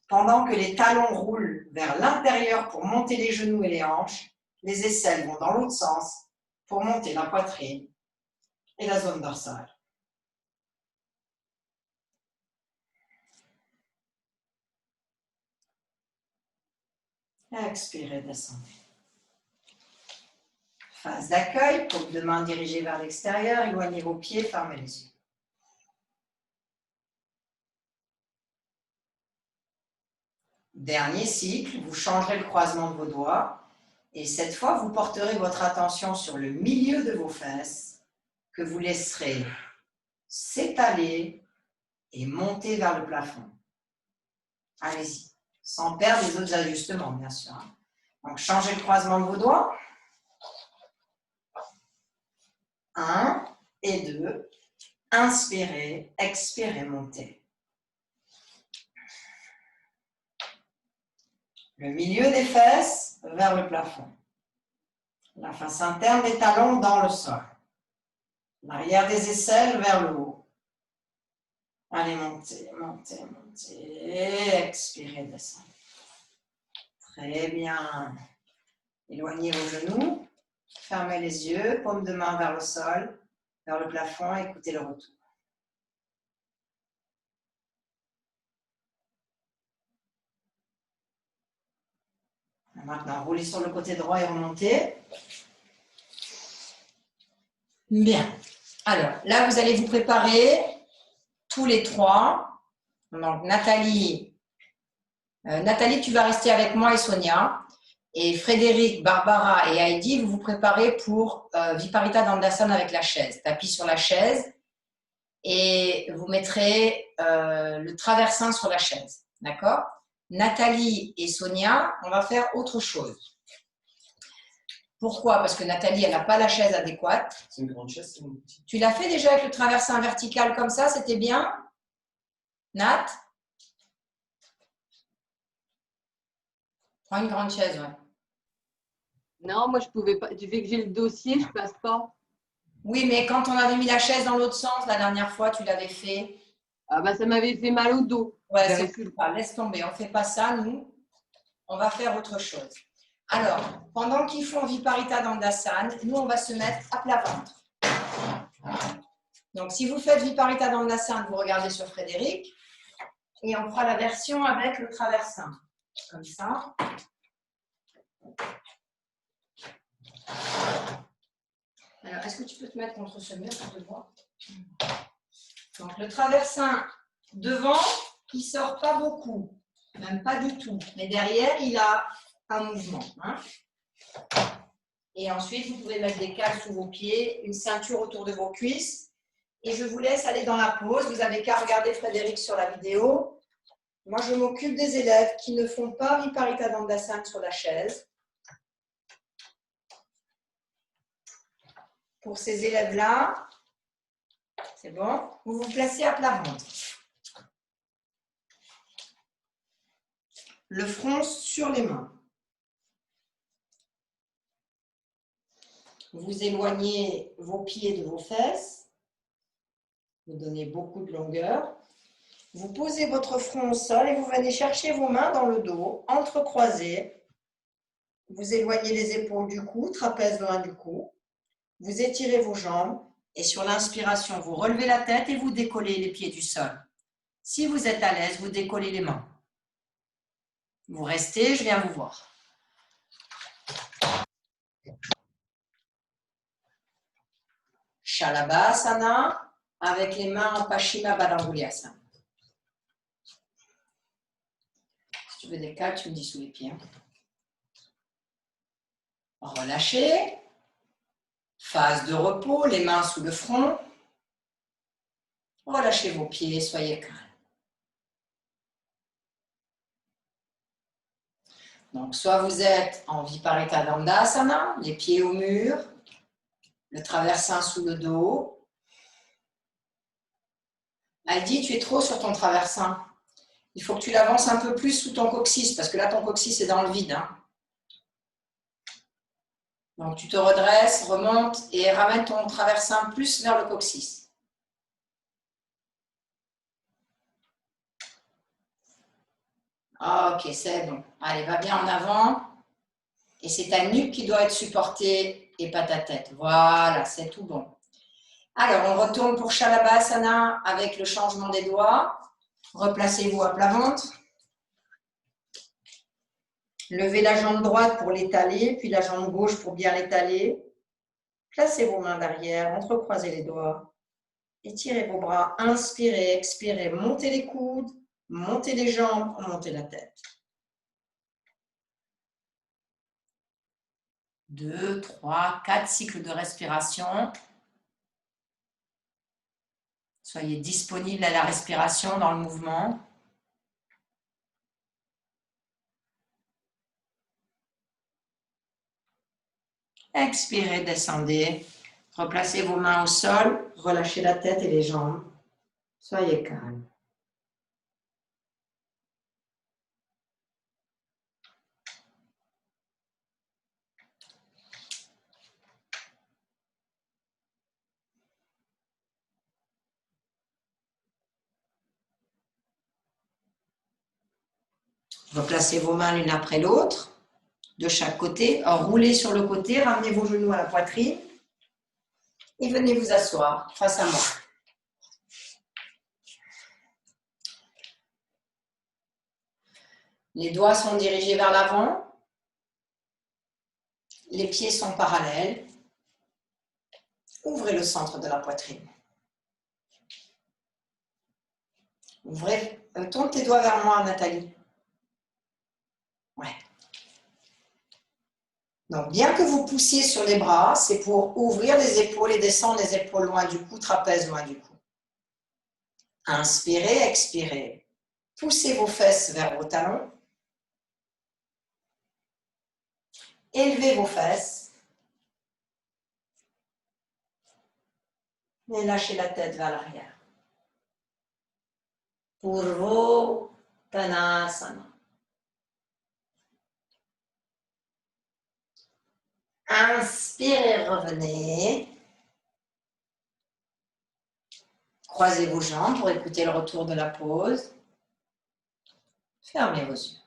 Pendant que les talons roulent vers l'intérieur pour monter les genoux et les hanches, les aisselles vont dans l'autre sens pour monter la poitrine et la zone dorsale. Expirez, descendez. Phase d'accueil, paume de main dirigée vers l'extérieur, éloignez vos pieds, fermez les yeux. Dernier cycle, vous changerez le croisement de vos doigts Et cette fois, vous porterez votre attention sur le milieu de vos fesses que vous laisserez s'étaler et monter vers le plafond. Allez-y, sans perdre les autres ajustements, bien sûr. Donc, changez le croisement de vos doigts. 1 et 2. Inspirez, expirez, montez. Le milieu des fesses vers le plafond. La face interne des talons dans le sol. L'arrière des aisselles vers le haut. Allez, montez, montez, montez. Expirez, descendez. Très bien. Éloignez vos genoux. Fermez les yeux, paume de main vers le sol, vers le plafond. Écoutez le retour. Maintenant, roulez sur le côté droit et remontez. Bien. Alors, là, vous allez vous préparer tous les trois. Donc, Nathalie, tu vas rester avec moi et Sonia. Et Frédéric, Barbara et Heidi, vous vous préparez pour Viparita Dandasana avec la chaise. Tapis sur la chaise et vous mettrez le traversin sur la chaise. D'accord ? Nathalie et Sonia, on va faire autre chose. Pourquoi ? Parce que Nathalie, elle n'a pas la chaise adéquate. C'est une grande chaise, c'est une petite. Tu l'as fait déjà avec le traversin vertical comme ça, c'était bien ? Nat ? Prends une grande chaise, ouais. Non, moi je pouvais pas. Du fait que j'ai le dossier, je passe pas. Oui, mais quand on avait mis la chaise dans l'autre sens, la dernière fois, tu l'avais fait. Ah bah ça m'avait fait mal au dos. Ouais, c'est pas. Laisse tomber, on ne fait pas ça, nous. On va faire autre chose. Alors, pendant qu'ils font Viparita Dandasana, nous, on va se mettre à plat ventre. Donc, si vous faites Viparita Dandasana, vous regardez sur Frédéric et on fera la version avec le traversin. Comme ça. Alors, est-ce que tu peux te mettre contre ce mur pour te voir ? Donc, le traversin devant, il ne sort pas beaucoup, même pas du tout. Mais derrière, il a un mouvement. Hein. Et ensuite, vous pouvez mettre des cales sous vos pieds, une ceinture autour de vos cuisses. Et je vous laisse aller dans la pause. Vous n'avez qu'à regarder Frédéric sur la vidéo. Moi, je m'occupe des élèves qui ne font pas Viparita Dandasana sur la chaise. Pour ces élèves-là, c'est bon, vous vous placez à plat ventre. Le front sur les mains. Vous éloignez vos pieds de vos fesses. Vous donnez beaucoup de longueur. Vous posez votre front au sol et vous venez chercher vos mains dans le dos, entrecroisées. Vous éloignez les épaules du cou, trapèze loin du cou. Vous étirez vos jambes et sur l'inspiration, vous relevez la tête et vous décollez les pieds du sol. Si vous êtes à l'aise, vous décollez les mains. Vous restez, je viens vous voir. Shalabhasana avec les mains en Paschima Baddha-Koottasana. Si tu veux des cales, tu me dis sous les pieds. Relâchez. Phase de repos, les mains sous le front. Relâchez vos pieds, soyez calme. Donc, soit vous êtes en Viparita Dandasana, les pieds au mur, le traversin sous le dos. Heidi, tu es trop sur ton traversin. Il faut que tu l'avances un peu plus sous ton coccyx, parce que là, ton coccyx est dans le vide. Hein. Donc, tu te redresses, remontes et ramène ton traversin plus vers le coccyx. Ok, c'est bon. Allez, va bien en avant. Et c'est ta nuque qui doit être supportée et pas ta tête. Voilà, c'est tout bon. Alors, on retourne pour Shalabhasana avec le changement des doigts. Replacez-vous à plat ventre. Levez la jambe droite pour l'étaler, puis la jambe gauche pour bien l'étaler. Placez vos mains derrière, entrecroisez les doigts. Étirez vos bras, inspirez, expirez, montez les coudes, montez les jambes, montez la tête. 2, 3, 4 cycles de respiration. Soyez disponible à la respiration dans le mouvement. Expirez, descendez. Replacez vos mains au sol. Relâchez la tête et les jambes. Soyez calme. Replacez vos mains l'une après l'autre, de chaque côté. Roulez sur le côté, ramenez vos genoux à la poitrine et venez vous asseoir face à moi. Les doigts sont dirigés vers l'avant. Les pieds sont parallèles. Ouvrez le centre de la poitrine. Tourne tes doigts vers moi, Nathalie. Ouais. Donc, bien que vous poussiez sur les bras, c'est pour ouvrir les épaules et descendre les épaules loin du cou, trapèze loin du cou. Inspirez, expirez. Poussez vos fesses vers vos talons. Élevez vos fesses. Et lâchez la tête vers l'arrière. Purvottanasana. Inspirez, revenez. Croisez vos jambes pour écouter le retour de la pause. Fermez vos yeux.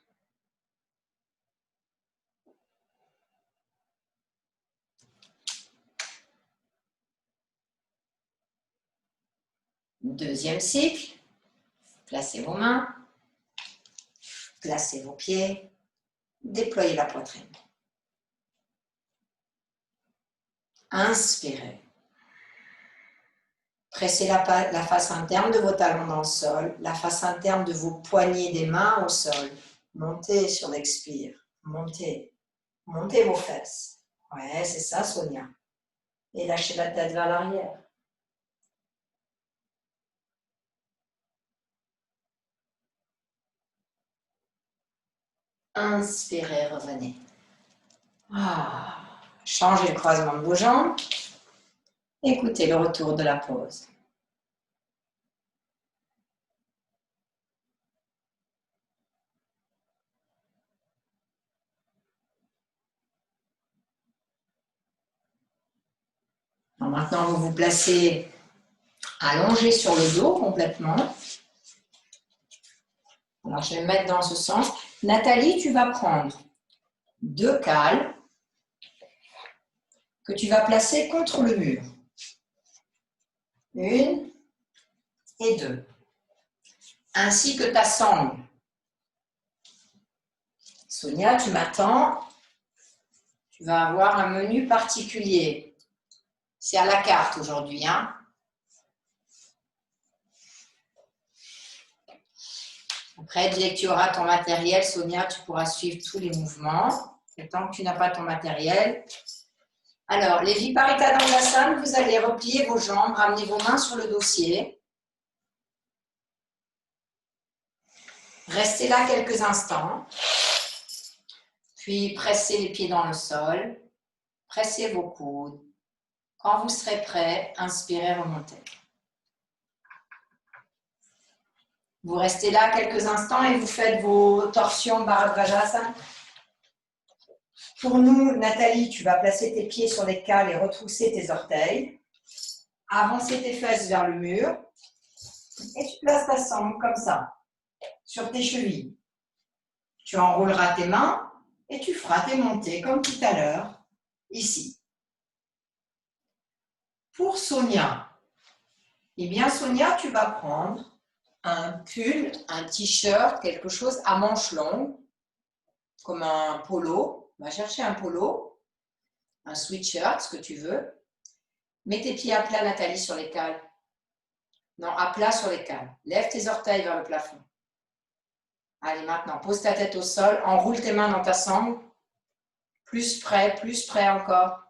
Deuxième cycle. Placez vos mains. Placez vos pieds. Déployez la poitrine. Inspirez. Pressez la face interne de vos talons dans le sol, la face interne de vos poignets des mains au sol. Montez sur l'expire. Montez. Montez vos fesses. Ouais, c'est ça, Sonia. Et lâchez la tête vers l'arrière. Inspirez, revenez. Changez le croisement de vos jambes. Écoutez le retour de la pause. Alors maintenant, vous vous placez allongé sur le dos complètement. Alors, je vais me mettre dans ce sens. Nathalie, tu vas prendre 2 cales que tu vas placer contre le mur. 1 et 2. Ainsi que ta sangle. Sonia, tu m'attends. Tu vas avoir un menu particulier. C'est à la carte aujourd'hui, hein? Après, dès que tu auras ton matériel, Sonia, tu pourras suivre tous les mouvements. Et tant que tu n'as pas ton matériel. Alors, les Viparita Dandasana, vous allez replier vos jambes, ramener vos mains sur le dossier. Restez là quelques instants. Puis, pressez les pieds dans le sol. Pressez vos coudes. Quand vous serez prêt, inspirez, remontez. Vous restez là quelques instants et vous faites vos torsions Bharadvajasana. Pour nous, Nathalie, tu vas placer tes pieds sur les cales et retrousser tes orteils. Avancer tes fesses vers le mur. Et tu places ta sangle comme ça, sur tes chevilles. Tu enrouleras tes mains et tu feras tes montées comme tout à l'heure, ici. Pour Sonia, eh bien Sonia, tu vas prendre un pull, un t-shirt, quelque chose à manches longues, comme un polo. Va chercher un polo, un sweatshirt, ce que tu veux. Mets tes pieds à plat, Nathalie, sur les cales. Non, à plat sur les cales. Lève tes orteils vers le plafond. Allez, maintenant, pose ta tête au sol, enroule tes mains dans ta sangle. plus près encore.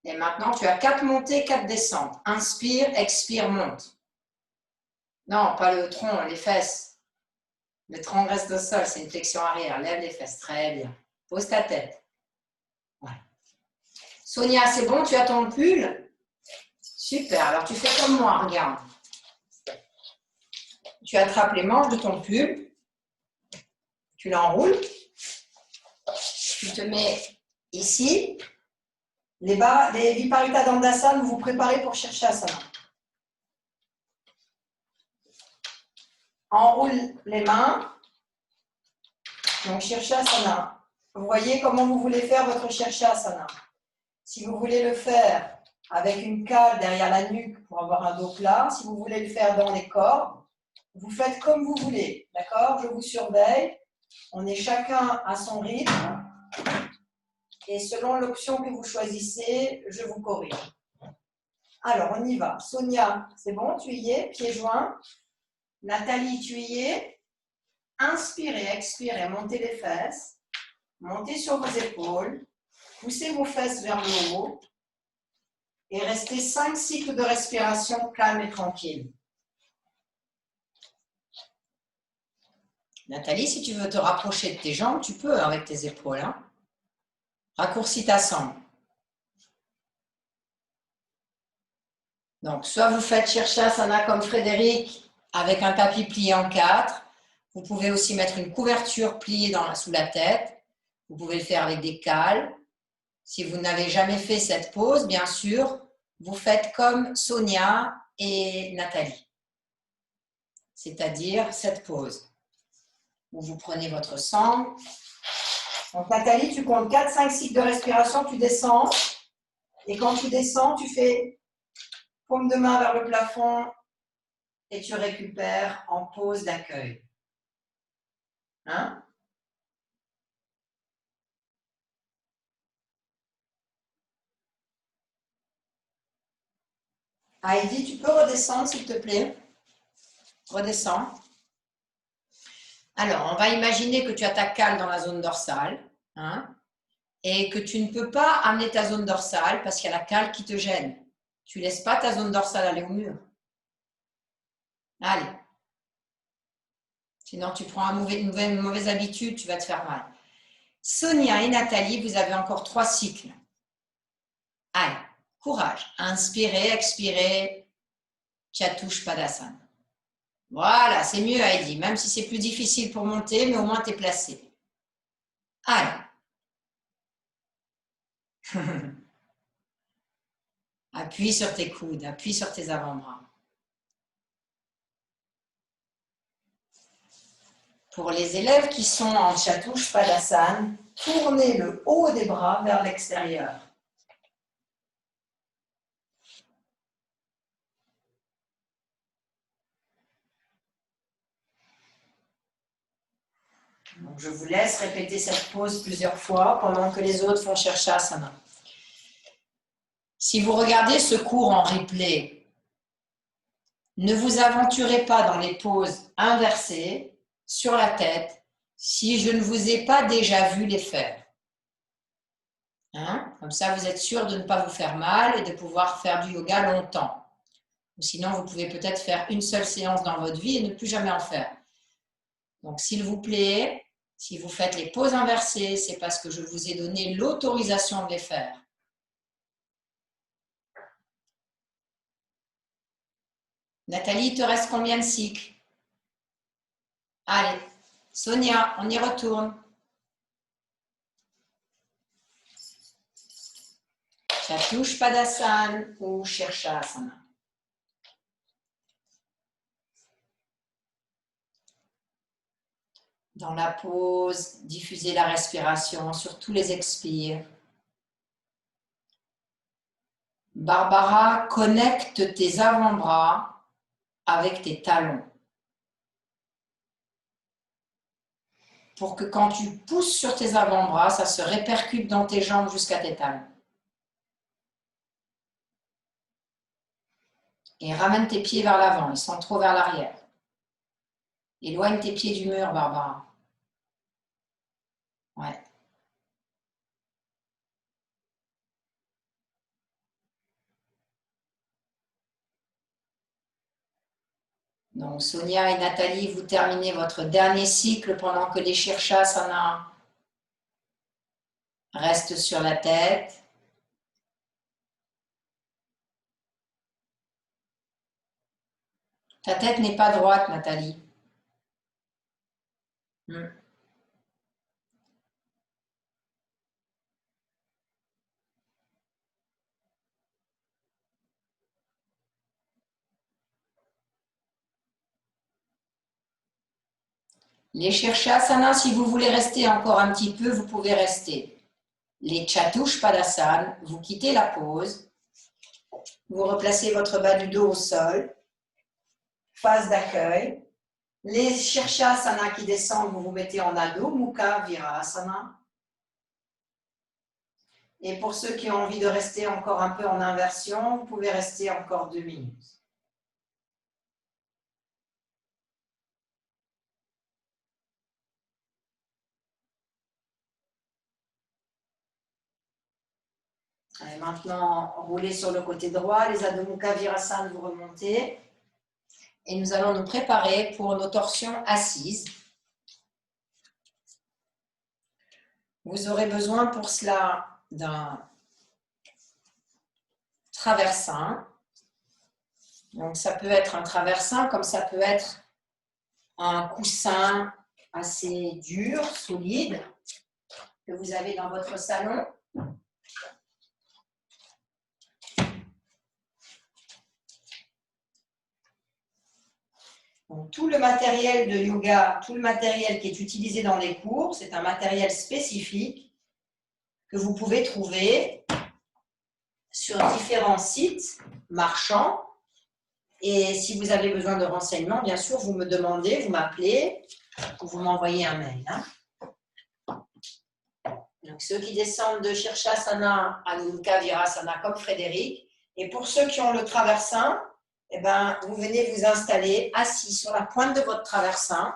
Et maintenant, tu as 4 montées, 4 descentes. Inspire, expire, monte. Non, pas le tronc, les fesses. Le tronc reste au sol, c'est une flexion arrière. Lève les fesses, très bien. Pose ta tête. Ouais. Sonia, c'est bon, tu as ton pull? Super, alors tu fais comme moi, regarde. Tu attrapes les manches de ton pull, tu l'enroules, tu te mets ici. Les Viparita Dandasana, vous vous préparez pour Shirshasana. Enroule les mains. Donc Shirshasana. Vous voyez comment vous voulez faire votre Shirshasana. Si vous voulez le faire avec une cale derrière la nuque pour avoir un dos plat, si vous voulez le faire dans les cordes, vous faites comme vous voulez, d'accord? Je vous surveille. On est chacun à son rythme. Et selon l'option que vous choisissez, je vous corrige. Alors, on y va. Sonia, c'est bon, tu y es, pieds joints. Nathalie, tu y es. Inspirez, expirez, montez les fesses. Montez sur vos épaules. Poussez vos fesses vers le haut. Et restez 5 cycles de respiration calme et tranquille. Nathalie, si tu veux te rapprocher de tes jambes, tu peux avec tes épaules. Hein. Raccourcis ta sangle. Donc, soit vous faites Shirshasana comme Frédéric avec un tapis plié en 4. Vous pouvez aussi mettre une couverture pliée sous la tête. Vous pouvez le faire avec des cales. Si vous n'avez jamais fait cette pose, bien sûr, vous faites comme Sonia et Nathalie. C'est-à-dire cette pose où vous prenez votre sangle. Donc Nathalie, tu comptes 4-5 cycles de respiration, tu descends. Et quand tu descends, tu fais paume de main vers le plafond et tu récupères en pose d'accueil. Hein? Heidi, tu peux redescendre s'il te plaît? Redescends. Alors, on va imaginer que tu as ta cale dans la zone dorsale, hein, et que tu ne peux pas amener ta zone dorsale parce qu'il y a la cale qui te gêne. Tu ne laisses pas ta zone dorsale aller au mur. Allez. Sinon, tu prends une mauvaise habitude, tu vas te faire mal. Sonia et Nathalie, vous avez encore 3 cycles. Allez, courage. Inspirez, expirez. Chatuspadasana. Voilà, c'est mieux Heidi, même si c'est plus difficile pour monter, mais au moins tu es placé. Allez. Appuie sur tes coudes, appuie sur tes avant-bras. Pour les élèves qui sont en Chatuspadasana, tournez le haut des bras vers l'extérieur. Donc, je vous laisse répéter cette pose plusieurs fois pendant que les autres font Shirshasana. Si vous regardez ce cours en replay, ne vous aventurez pas dans les poses inversées sur la tête si je ne vous ai pas déjà vu les faire. Hein? Comme ça, vous êtes sûr de ne pas vous faire mal et de pouvoir faire du yoga longtemps. Ou sinon, vous pouvez peut-être faire une seule séance dans votre vie et ne plus jamais en faire. Donc, s'il vous plaît, si vous faites les poses inversées, c'est parce que je vous ai donné l'autorisation de les faire. Nathalie, il te reste combien de cycles? Allez, Sonia, on y retourne. Chatuspadasana ou Shirshasana. Dans la pause, diffusez la respiration sur tous les expires. Barbara, connecte tes avant-bras avec tes talons. Pour que quand tu pousses sur tes avant-bras, ça se répercute dans tes jambes jusqu'à tes talons. Et ramène tes pieds vers l'avant, ils sont trop vers l'arrière. Éloigne tes pieds du mur, Barbara. Ouais. Donc, Sonia et Nathalie, vous terminez votre dernier cycle pendant que les Shirshasana restent sur la tête. Ta tête n'est pas droite, Nathalie. Les Shirshasana, si vous voulez rester encore un petit peu, vous pouvez rester. Les Chatushpadasana, vous quittez la pose. Vous replacez votre bas du dos au sol. Phase d'accueil. Les Shirshasana qui descendent, vous vous mettez en Adho Mukha Virasana. Et pour ceux qui ont envie de rester encore un peu en inversion, vous pouvez rester encore 2 minutes. Allez, maintenant, roulez sur le côté droit, les Adho Mukha Virasana, vous remontez. Et nous allons nous préparer pour nos torsions assises. Vous aurez besoin pour cela d'un traversin. Donc, ça peut être un traversin comme ça peut être un coussin assez dur, solide, que vous avez dans votre salon. Donc, tout le matériel de yoga, tout le matériel qui est utilisé dans les cours, c'est un matériel spécifique que vous pouvez trouver sur différents sites marchands. Et si vous avez besoin de renseignements, bien sûr, vous me demandez, vous m'appelez ou vous m'envoyez un mail. Donc, ceux qui descendent de Shirshasana à Adho Mukha Virasana comme Frédéric. Et pour ceux qui ont le traversin, eh ben, vous venez vous installer assis sur la pointe de votre traversin.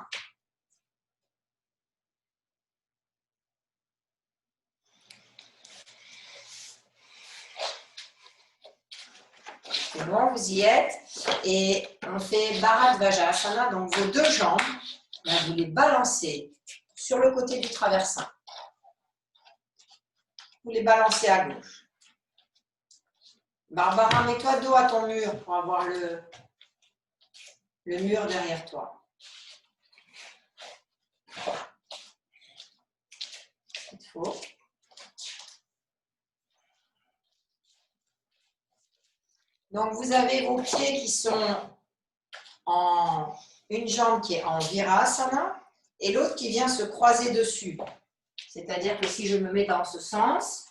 C'est bon, vous y êtes. Et on fait Bharadvajasana, donc vos 2 jambes, là, vous les balancez sur le côté du traversin. Vous les balancez à gauche. Barbara, mets-toi dos à ton mur pour avoir le mur derrière toi. Il faut. Donc, vous avez vos pieds qui sont en une jambe qui est en Virasana et l'autre qui vient se croiser dessus. C'est-à-dire que si je me mets dans ce sens,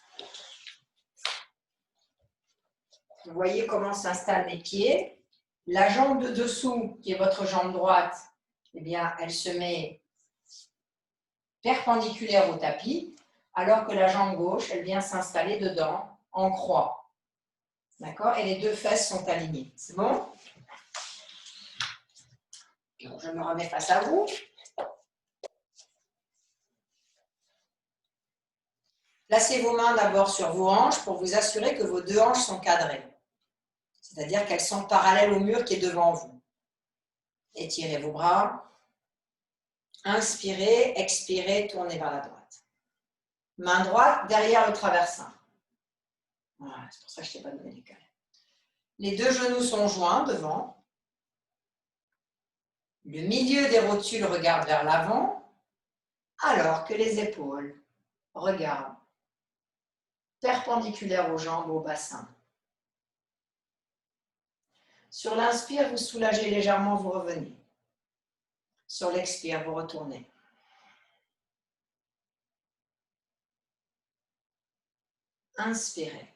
vous voyez comment s'installent mes pieds. La jambe de dessous, qui est votre jambe droite, eh bien, elle se met perpendiculaire au tapis, alors que la jambe gauche, elle vient s'installer dedans en croix. D'accord? Et les 2 fesses sont alignées. C'est bon? Donc, je me remets face à vous. Placez vos mains d'abord sur vos hanches pour vous assurer que vos 2 hanches sont cadrées. C'est-à-dire qu'elles sont parallèles au mur qui est devant vous. Étirez vos bras. Inspirez, expirez, tournez vers la droite. Main droite derrière le traversin. Voilà, c'est pour ça que je ne t'ai pas donné du câlin. Les 2 genoux sont joints devant. Le milieu des rotules regarde vers l'avant, alors que les épaules regardent perpendiculaires aux jambes, au bassin. Sur l'inspire, vous soulagez légèrement, vous revenez. Sur l'expire, vous retournez. Inspirez.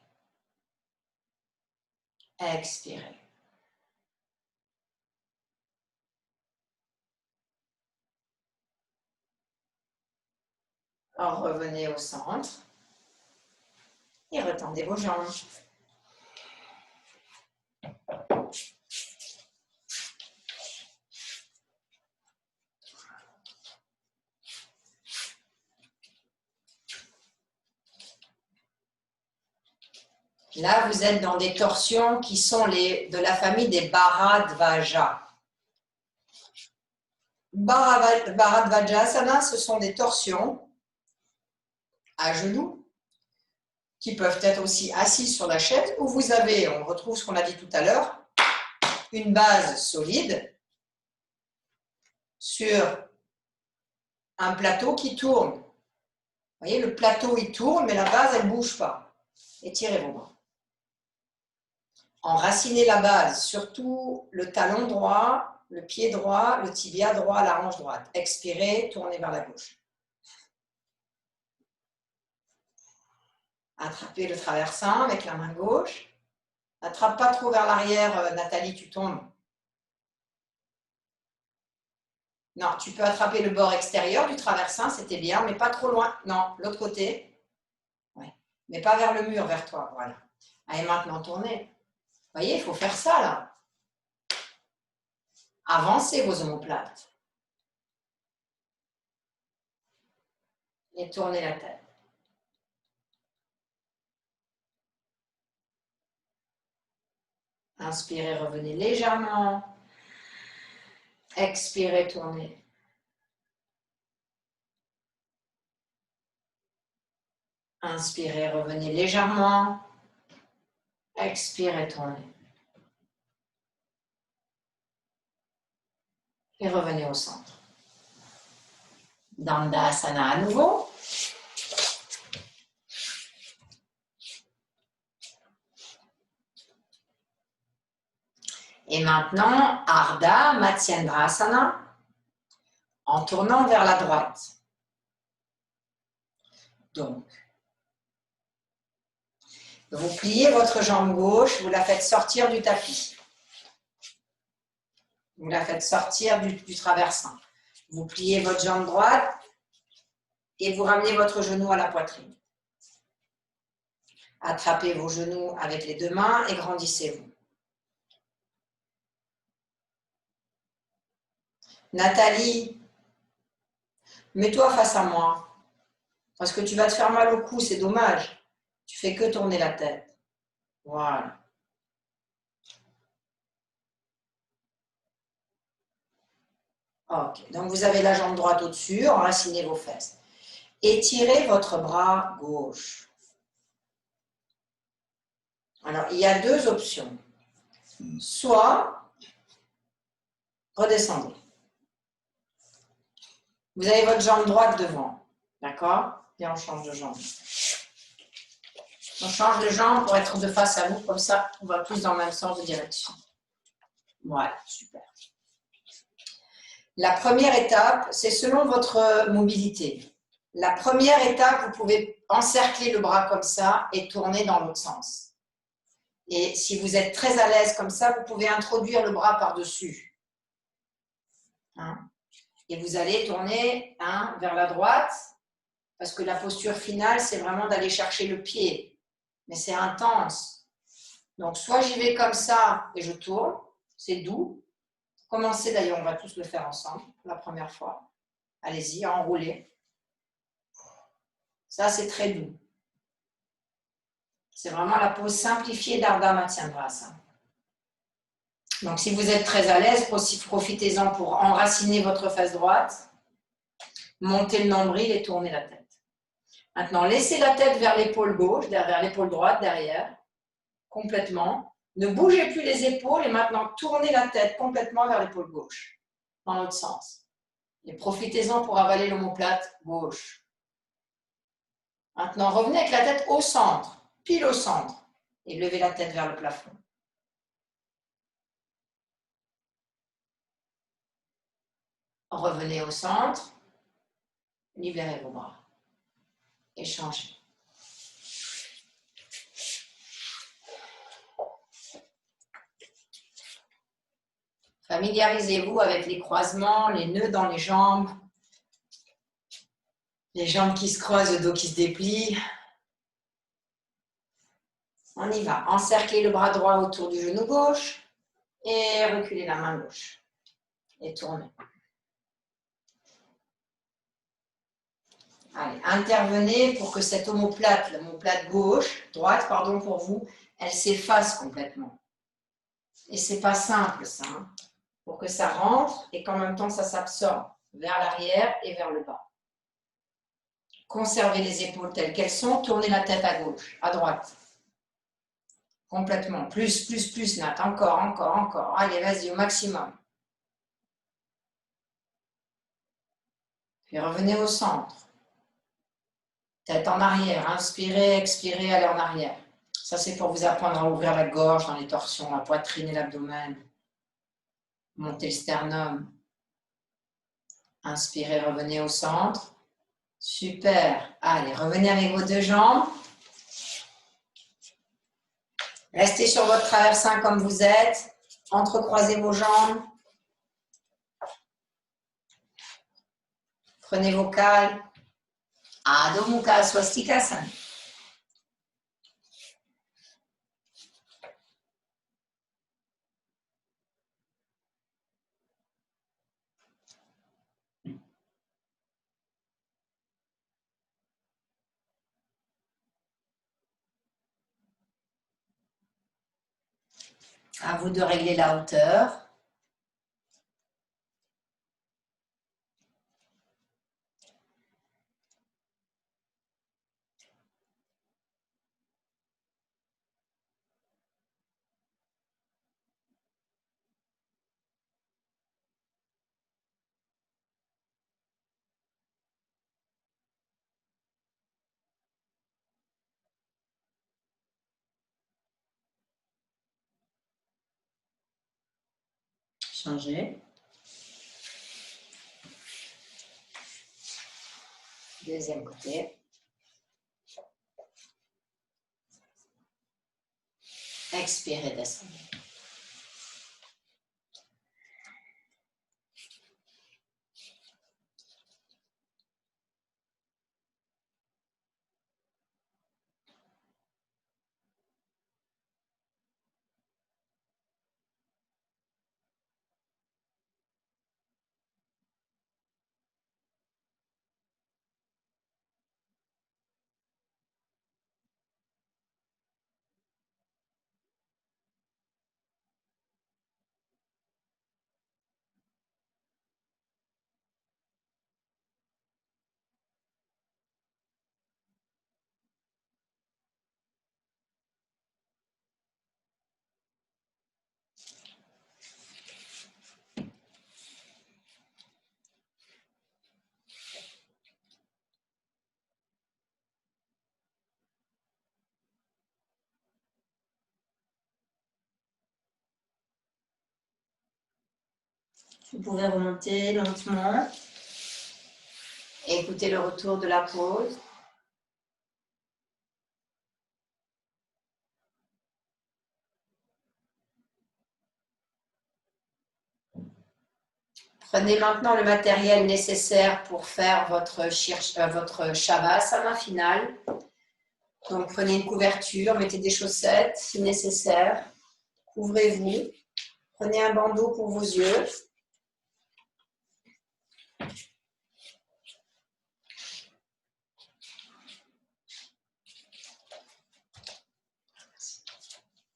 Expirez. Revenez au centre et retendez vos jambes. Là, vous êtes dans des torsions qui sont de la famille des Bharadvaja. Bharadvajasana, ce sont des torsions à genoux qui peuvent être aussi assises sur la chaise où vous avez, on retrouve ce qu'on a dit tout à l'heure, une base solide sur un plateau qui tourne. Vous voyez, le plateau il tourne, mais la base elle ne bouge pas. Étirez vos bras. Enracinez la base, surtout le talon droit, le pied droit, le tibia droit, la hanche droite. Expirez, tournez vers la gauche. Attrapez le traversin avec la main gauche. N'attrape pas trop vers l'arrière, Nathalie, tu tombes. Non, tu peux attraper le bord extérieur du traversin, c'était bien, mais pas trop loin. Non, l'autre côté. Ouais. Mais pas vers le mur, vers toi. Voilà. Allez, maintenant, tournez. Vous voyez, il faut faire ça, là. Avancez vos omoplates. Et tournez la tête. Inspirez, revenez légèrement. Expirez, tournez. Inspirez, revenez légèrement. Expirez, tournez. Et revenez au centre. Dandasana à nouveau. Et maintenant, Ardha Matsyendrasana, en tournant vers la droite. Donc, vous pliez votre jambe gauche, vous la faites sortir du tapis. Vous la faites sortir du traversin. Vous pliez votre jambe droite et vous ramenez votre genou à la poitrine. Attrapez vos genoux avec les deux mains et grandissez-vous. Nathalie, mets-toi face à moi. Parce que tu vas te faire mal au cou, c'est dommage. Tu fais que tourner la tête. Voilà. Ok, donc vous avez la jambe droite au-dessus, enracinez vos fesses. Étirez votre bras gauche. Alors, il y a deux options. Soit, redescendez. Vous avez votre jambe droite devant, d'accord? Et on change de jambe. On change de jambe pour être de face à vous, comme ça, on va plus dans le même sens de direction. Voilà, super. La première étape, c'est selon votre mobilité. La première étape, vous pouvez encercler le bras comme ça et tourner dans l'autre sens. Et si vous êtes très à l'aise comme ça, vous pouvez introduire le bras par-dessus. Hein? Et vous allez tourner vers la droite, parce que la posture finale, c'est vraiment d'aller chercher le pied. Mais c'est intense. Donc, soit j'y vais comme ça et je tourne, c'est doux. Commencez d'ailleurs, on va tous le faire ensemble, la première fois. Allez-y, enroulez. Ça, c'est très doux. C'est vraiment la pose simplifiée d'Ardha Matsyendrasana. Donc, si vous êtes très à l'aise, profitez-en pour enraciner votre face droite, monter le nombril et tourner la tête. Maintenant, laissez la tête vers l'épaule gauche, vers l'épaule droite, derrière, complètement. Ne bougez plus les épaules et maintenant, tournez la tête complètement vers l'épaule gauche, dans l'autre sens. Et profitez-en pour avaler l'omoplate gauche. Maintenant, revenez avec la tête au centre, pile au centre, et levez la tête vers le plafond. Revenez au centre, libérez vos bras et changez. Familiarisez-vous avec les croisements, les nœuds dans les jambes qui se creusent, le dos qui se déplie. On y va. Encerclez le bras droit autour du genou gauche et reculez la main gauche. Et tournez. Allez, intervenez pour que cette omoplate, l'omoplate droite, pardon pour vous, elle s'efface complètement. Et c'est pas simple ça. pour que ça rentre et qu'en même temps ça s'absorbe vers l'arrière et vers le bas. Conservez les épaules telles qu'elles sont, tournez la tête à gauche, à droite. Complètement. Plus, Nat. Encore, encore, encore. Allez, vas-y, au maximum. Puis revenez au centre. Tête en arrière. Inspirez, expirez, allez en arrière. Ça, c'est pour vous apprendre à ouvrir la gorge dans les torsions, la poitrine et l'abdomen. Montez le sternum. Inspirez, revenez au centre. Super. Allez, revenez avec vos deux jambes. Restez sur votre traversin comme vous êtes. Entrecroisez vos jambes. Prenez vos cales. Adho Mukha Swastikasana. À vous de régler la hauteur. Changez. Deuxième côté. Expirez, descendez. Vous pouvez remonter lentement. Écoutez le retour de la pause. Prenez maintenant le matériel nécessaire pour faire votre Shavasana final. Donc prenez une couverture, mettez des chaussettes si nécessaire. Couvrez-vous. Prenez un bandeau pour vos yeux.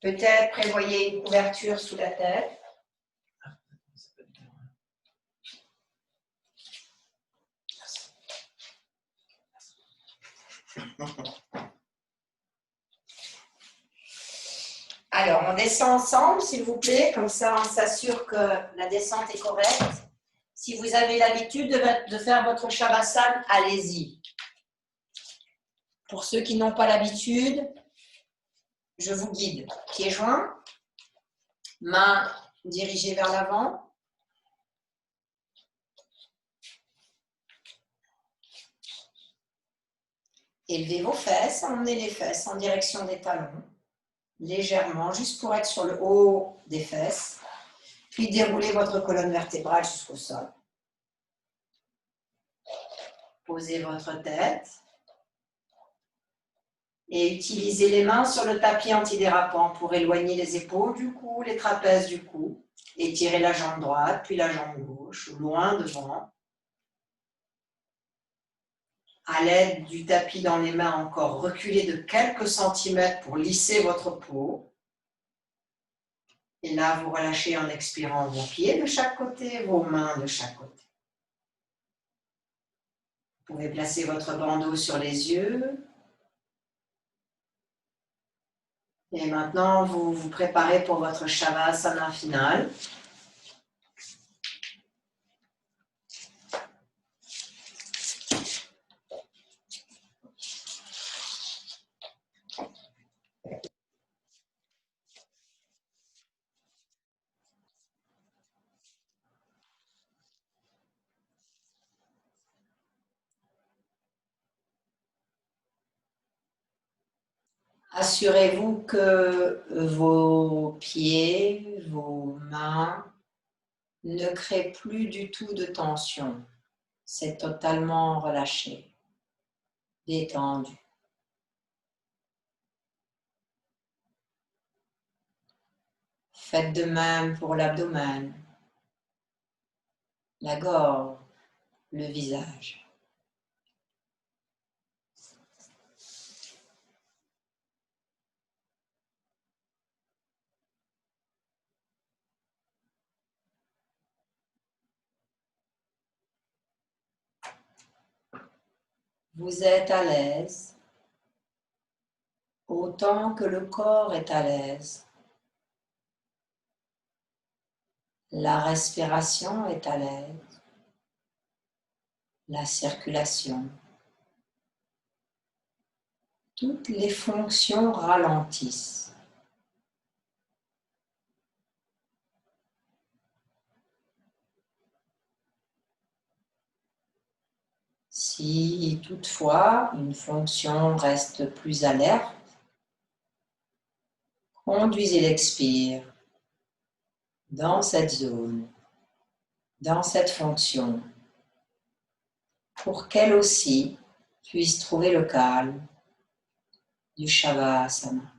Peut-être prévoyez une couverture sous la tête. Alors, on descend ensemble, s'il vous plaît, comme ça on s'assure que la descente est correcte. Si vous avez l'habitude de faire votre Shavasana, allez-y. Pour ceux qui n'ont pas l'habitude, je vous guide. Pieds joints, mains dirigées vers l'avant. Élevez vos fesses, emmenez les fesses en direction des talons, légèrement, juste pour être sur le haut des fesses. Puis déroulez votre colonne vertébrale jusqu'au sol. Posez votre tête. Et utilisez les mains sur le tapis antidérapant pour éloigner les épaules du cou, les trapèzes du cou. Étirez la jambe droite, puis la jambe gauche, loin devant. À l'aide du tapis dans les mains, encore reculez de quelques centimètres pour lisser votre peau. Et là, vous relâchez en expirant vos pieds de chaque côté, vos mains de chaque côté. Vous pouvez placer votre bandeau sur les yeux. Et maintenant, vous vous préparez pour votre Shavasana final. Assurez-vous que vos pieds, vos mains ne créent plus du tout de tension. C'est totalement relâché, détendu. Faites de même pour l'abdomen, la gorge, le visage. Vous êtes à l'aise, autant que le corps est à l'aise. La respiration est à l'aise, la circulation. Toutes les fonctions ralentissent. Si toutefois une fonction reste plus alerte, conduisez l'expire dans cette zone, dans cette fonction, pour qu'elle aussi puisse trouver le calme du Shavasana.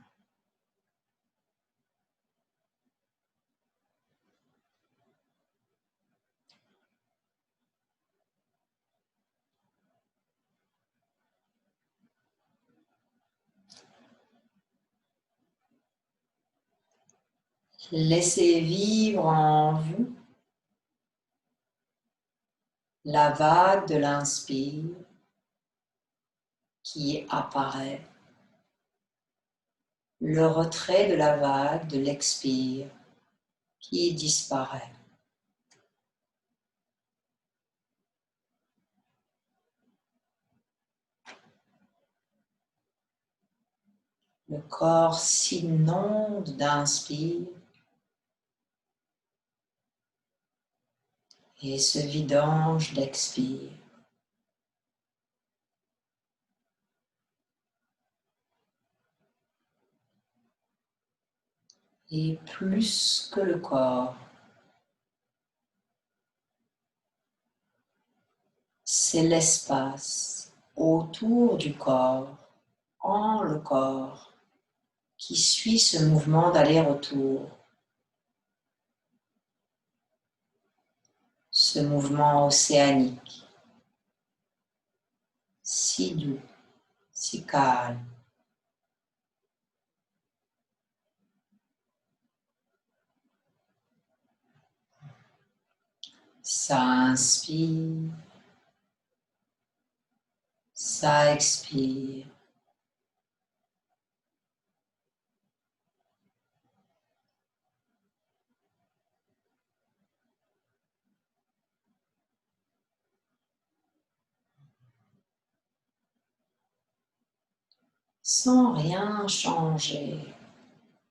Laissez vivre en vous la vague de l'inspire qui apparaît, le retrait de la vague de l'expire qui disparaît. Le corps s'inonde d'inspire et se vidange d'expire. Et plus que le corps, c'est l'espace autour du corps, en le corps, qui suit ce mouvement d'aller-retour. Ce mouvement océanique, si doux, si calme. Ça inspire, ça expire. Sans rien changer,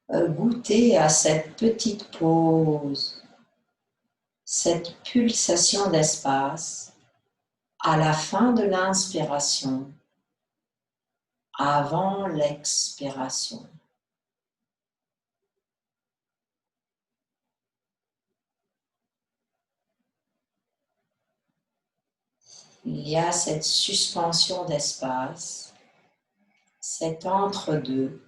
goûtez à cette petite pause, cette pulsation d'espace à la fin de l'inspiration, avant l'expiration. Il y a cette suspension d'espace, cet entre-deux.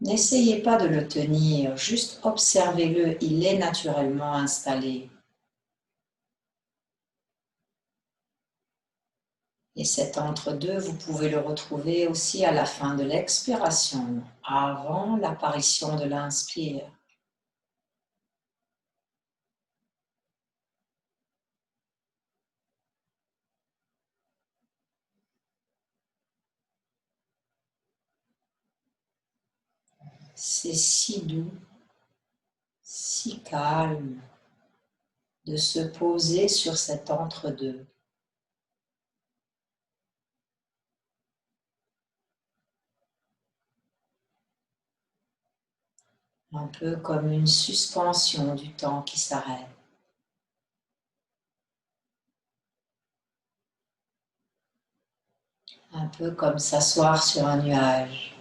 N'essayez pas de le tenir, juste observez-le, il est naturellement installé. Et cet entre-deux, vous pouvez le retrouver aussi à la fin de l'expiration, avant l'apparition de l'inspire. C'est si doux, si calme de se poser sur cet entre-deux. Un peu comme une suspension du temps qui s'arrête. Un peu comme s'asseoir sur un nuage.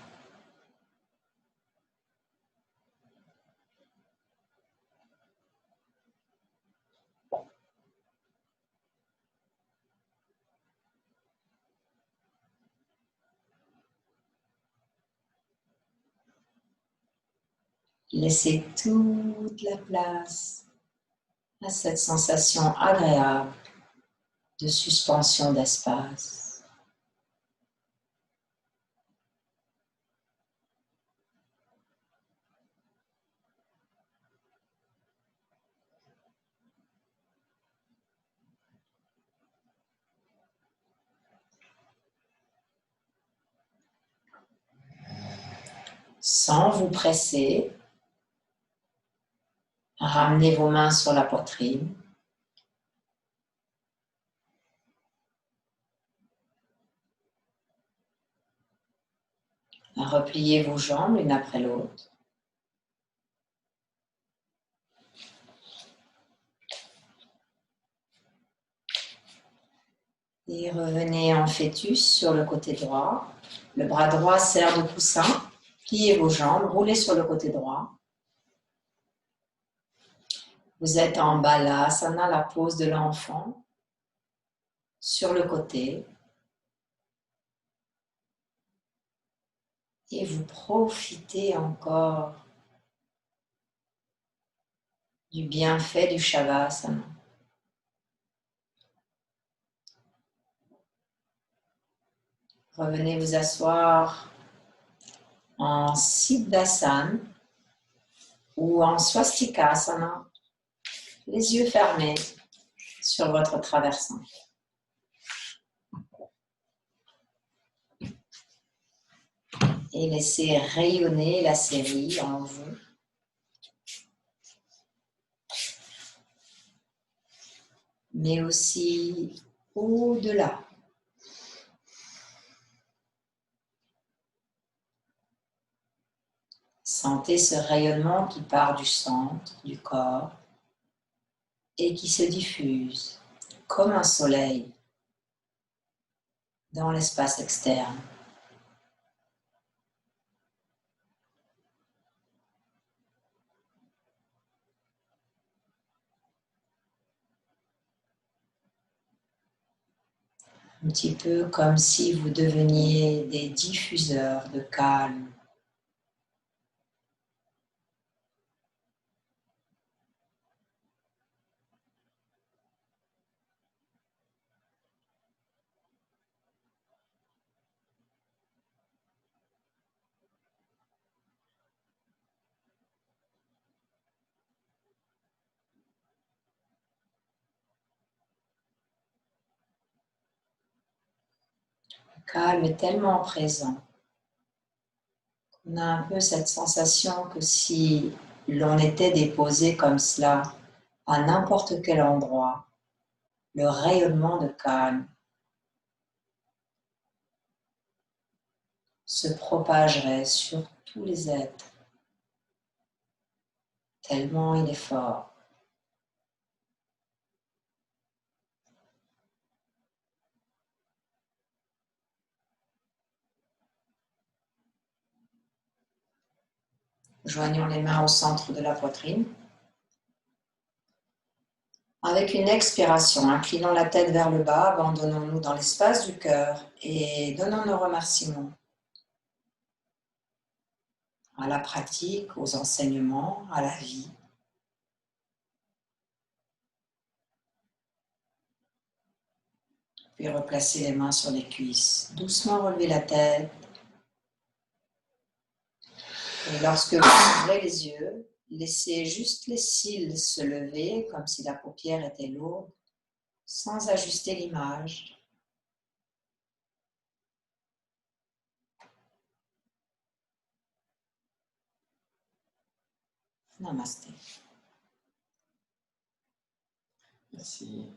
Laissez toute la place à cette sensation agréable de suspension d'espace. Sans vous presser, ramenez vos mains sur la poitrine. Repliez vos jambes l'une après l'autre. Et revenez en fœtus sur le côté droit. Le bras droit sert de coussin. Pliez vos jambes, roulez sur le côté droit. Vous êtes en balasana, la pose de l'enfant, sur le côté. Et vous profitez encore du bienfait du Shavasana. Revenez vous asseoir en Siddhasana ou en Swastikasana, les yeux fermés sur votre traversin. Et laissez rayonner la série en vous. Mais aussi au-delà. Sentez ce rayonnement qui part du centre du corps et qui se diffuse comme un soleil dans l'espace externe. Un petit peu comme si vous deveniez des diffuseurs de calme. Le calme est tellement présent. On a un peu cette sensation que si l'on était déposé comme cela à n'importe quel endroit, le rayonnement de calme se propagerait sur tous les êtres, tellement il est fort. Joignons les mains au centre de la poitrine. Avec une expiration, inclinons la tête vers le bas, abandonnons-nous dans l'espace du cœur et donnons nos remerciements à la pratique, aux enseignements, à la vie. Puis replacez les mains sur les cuisses. Doucement relevez la tête. Et lorsque vous ouvrez les yeux, laissez juste les cils se lever comme si la paupière était lourde, sans ajuster l'image. Namasté. Merci.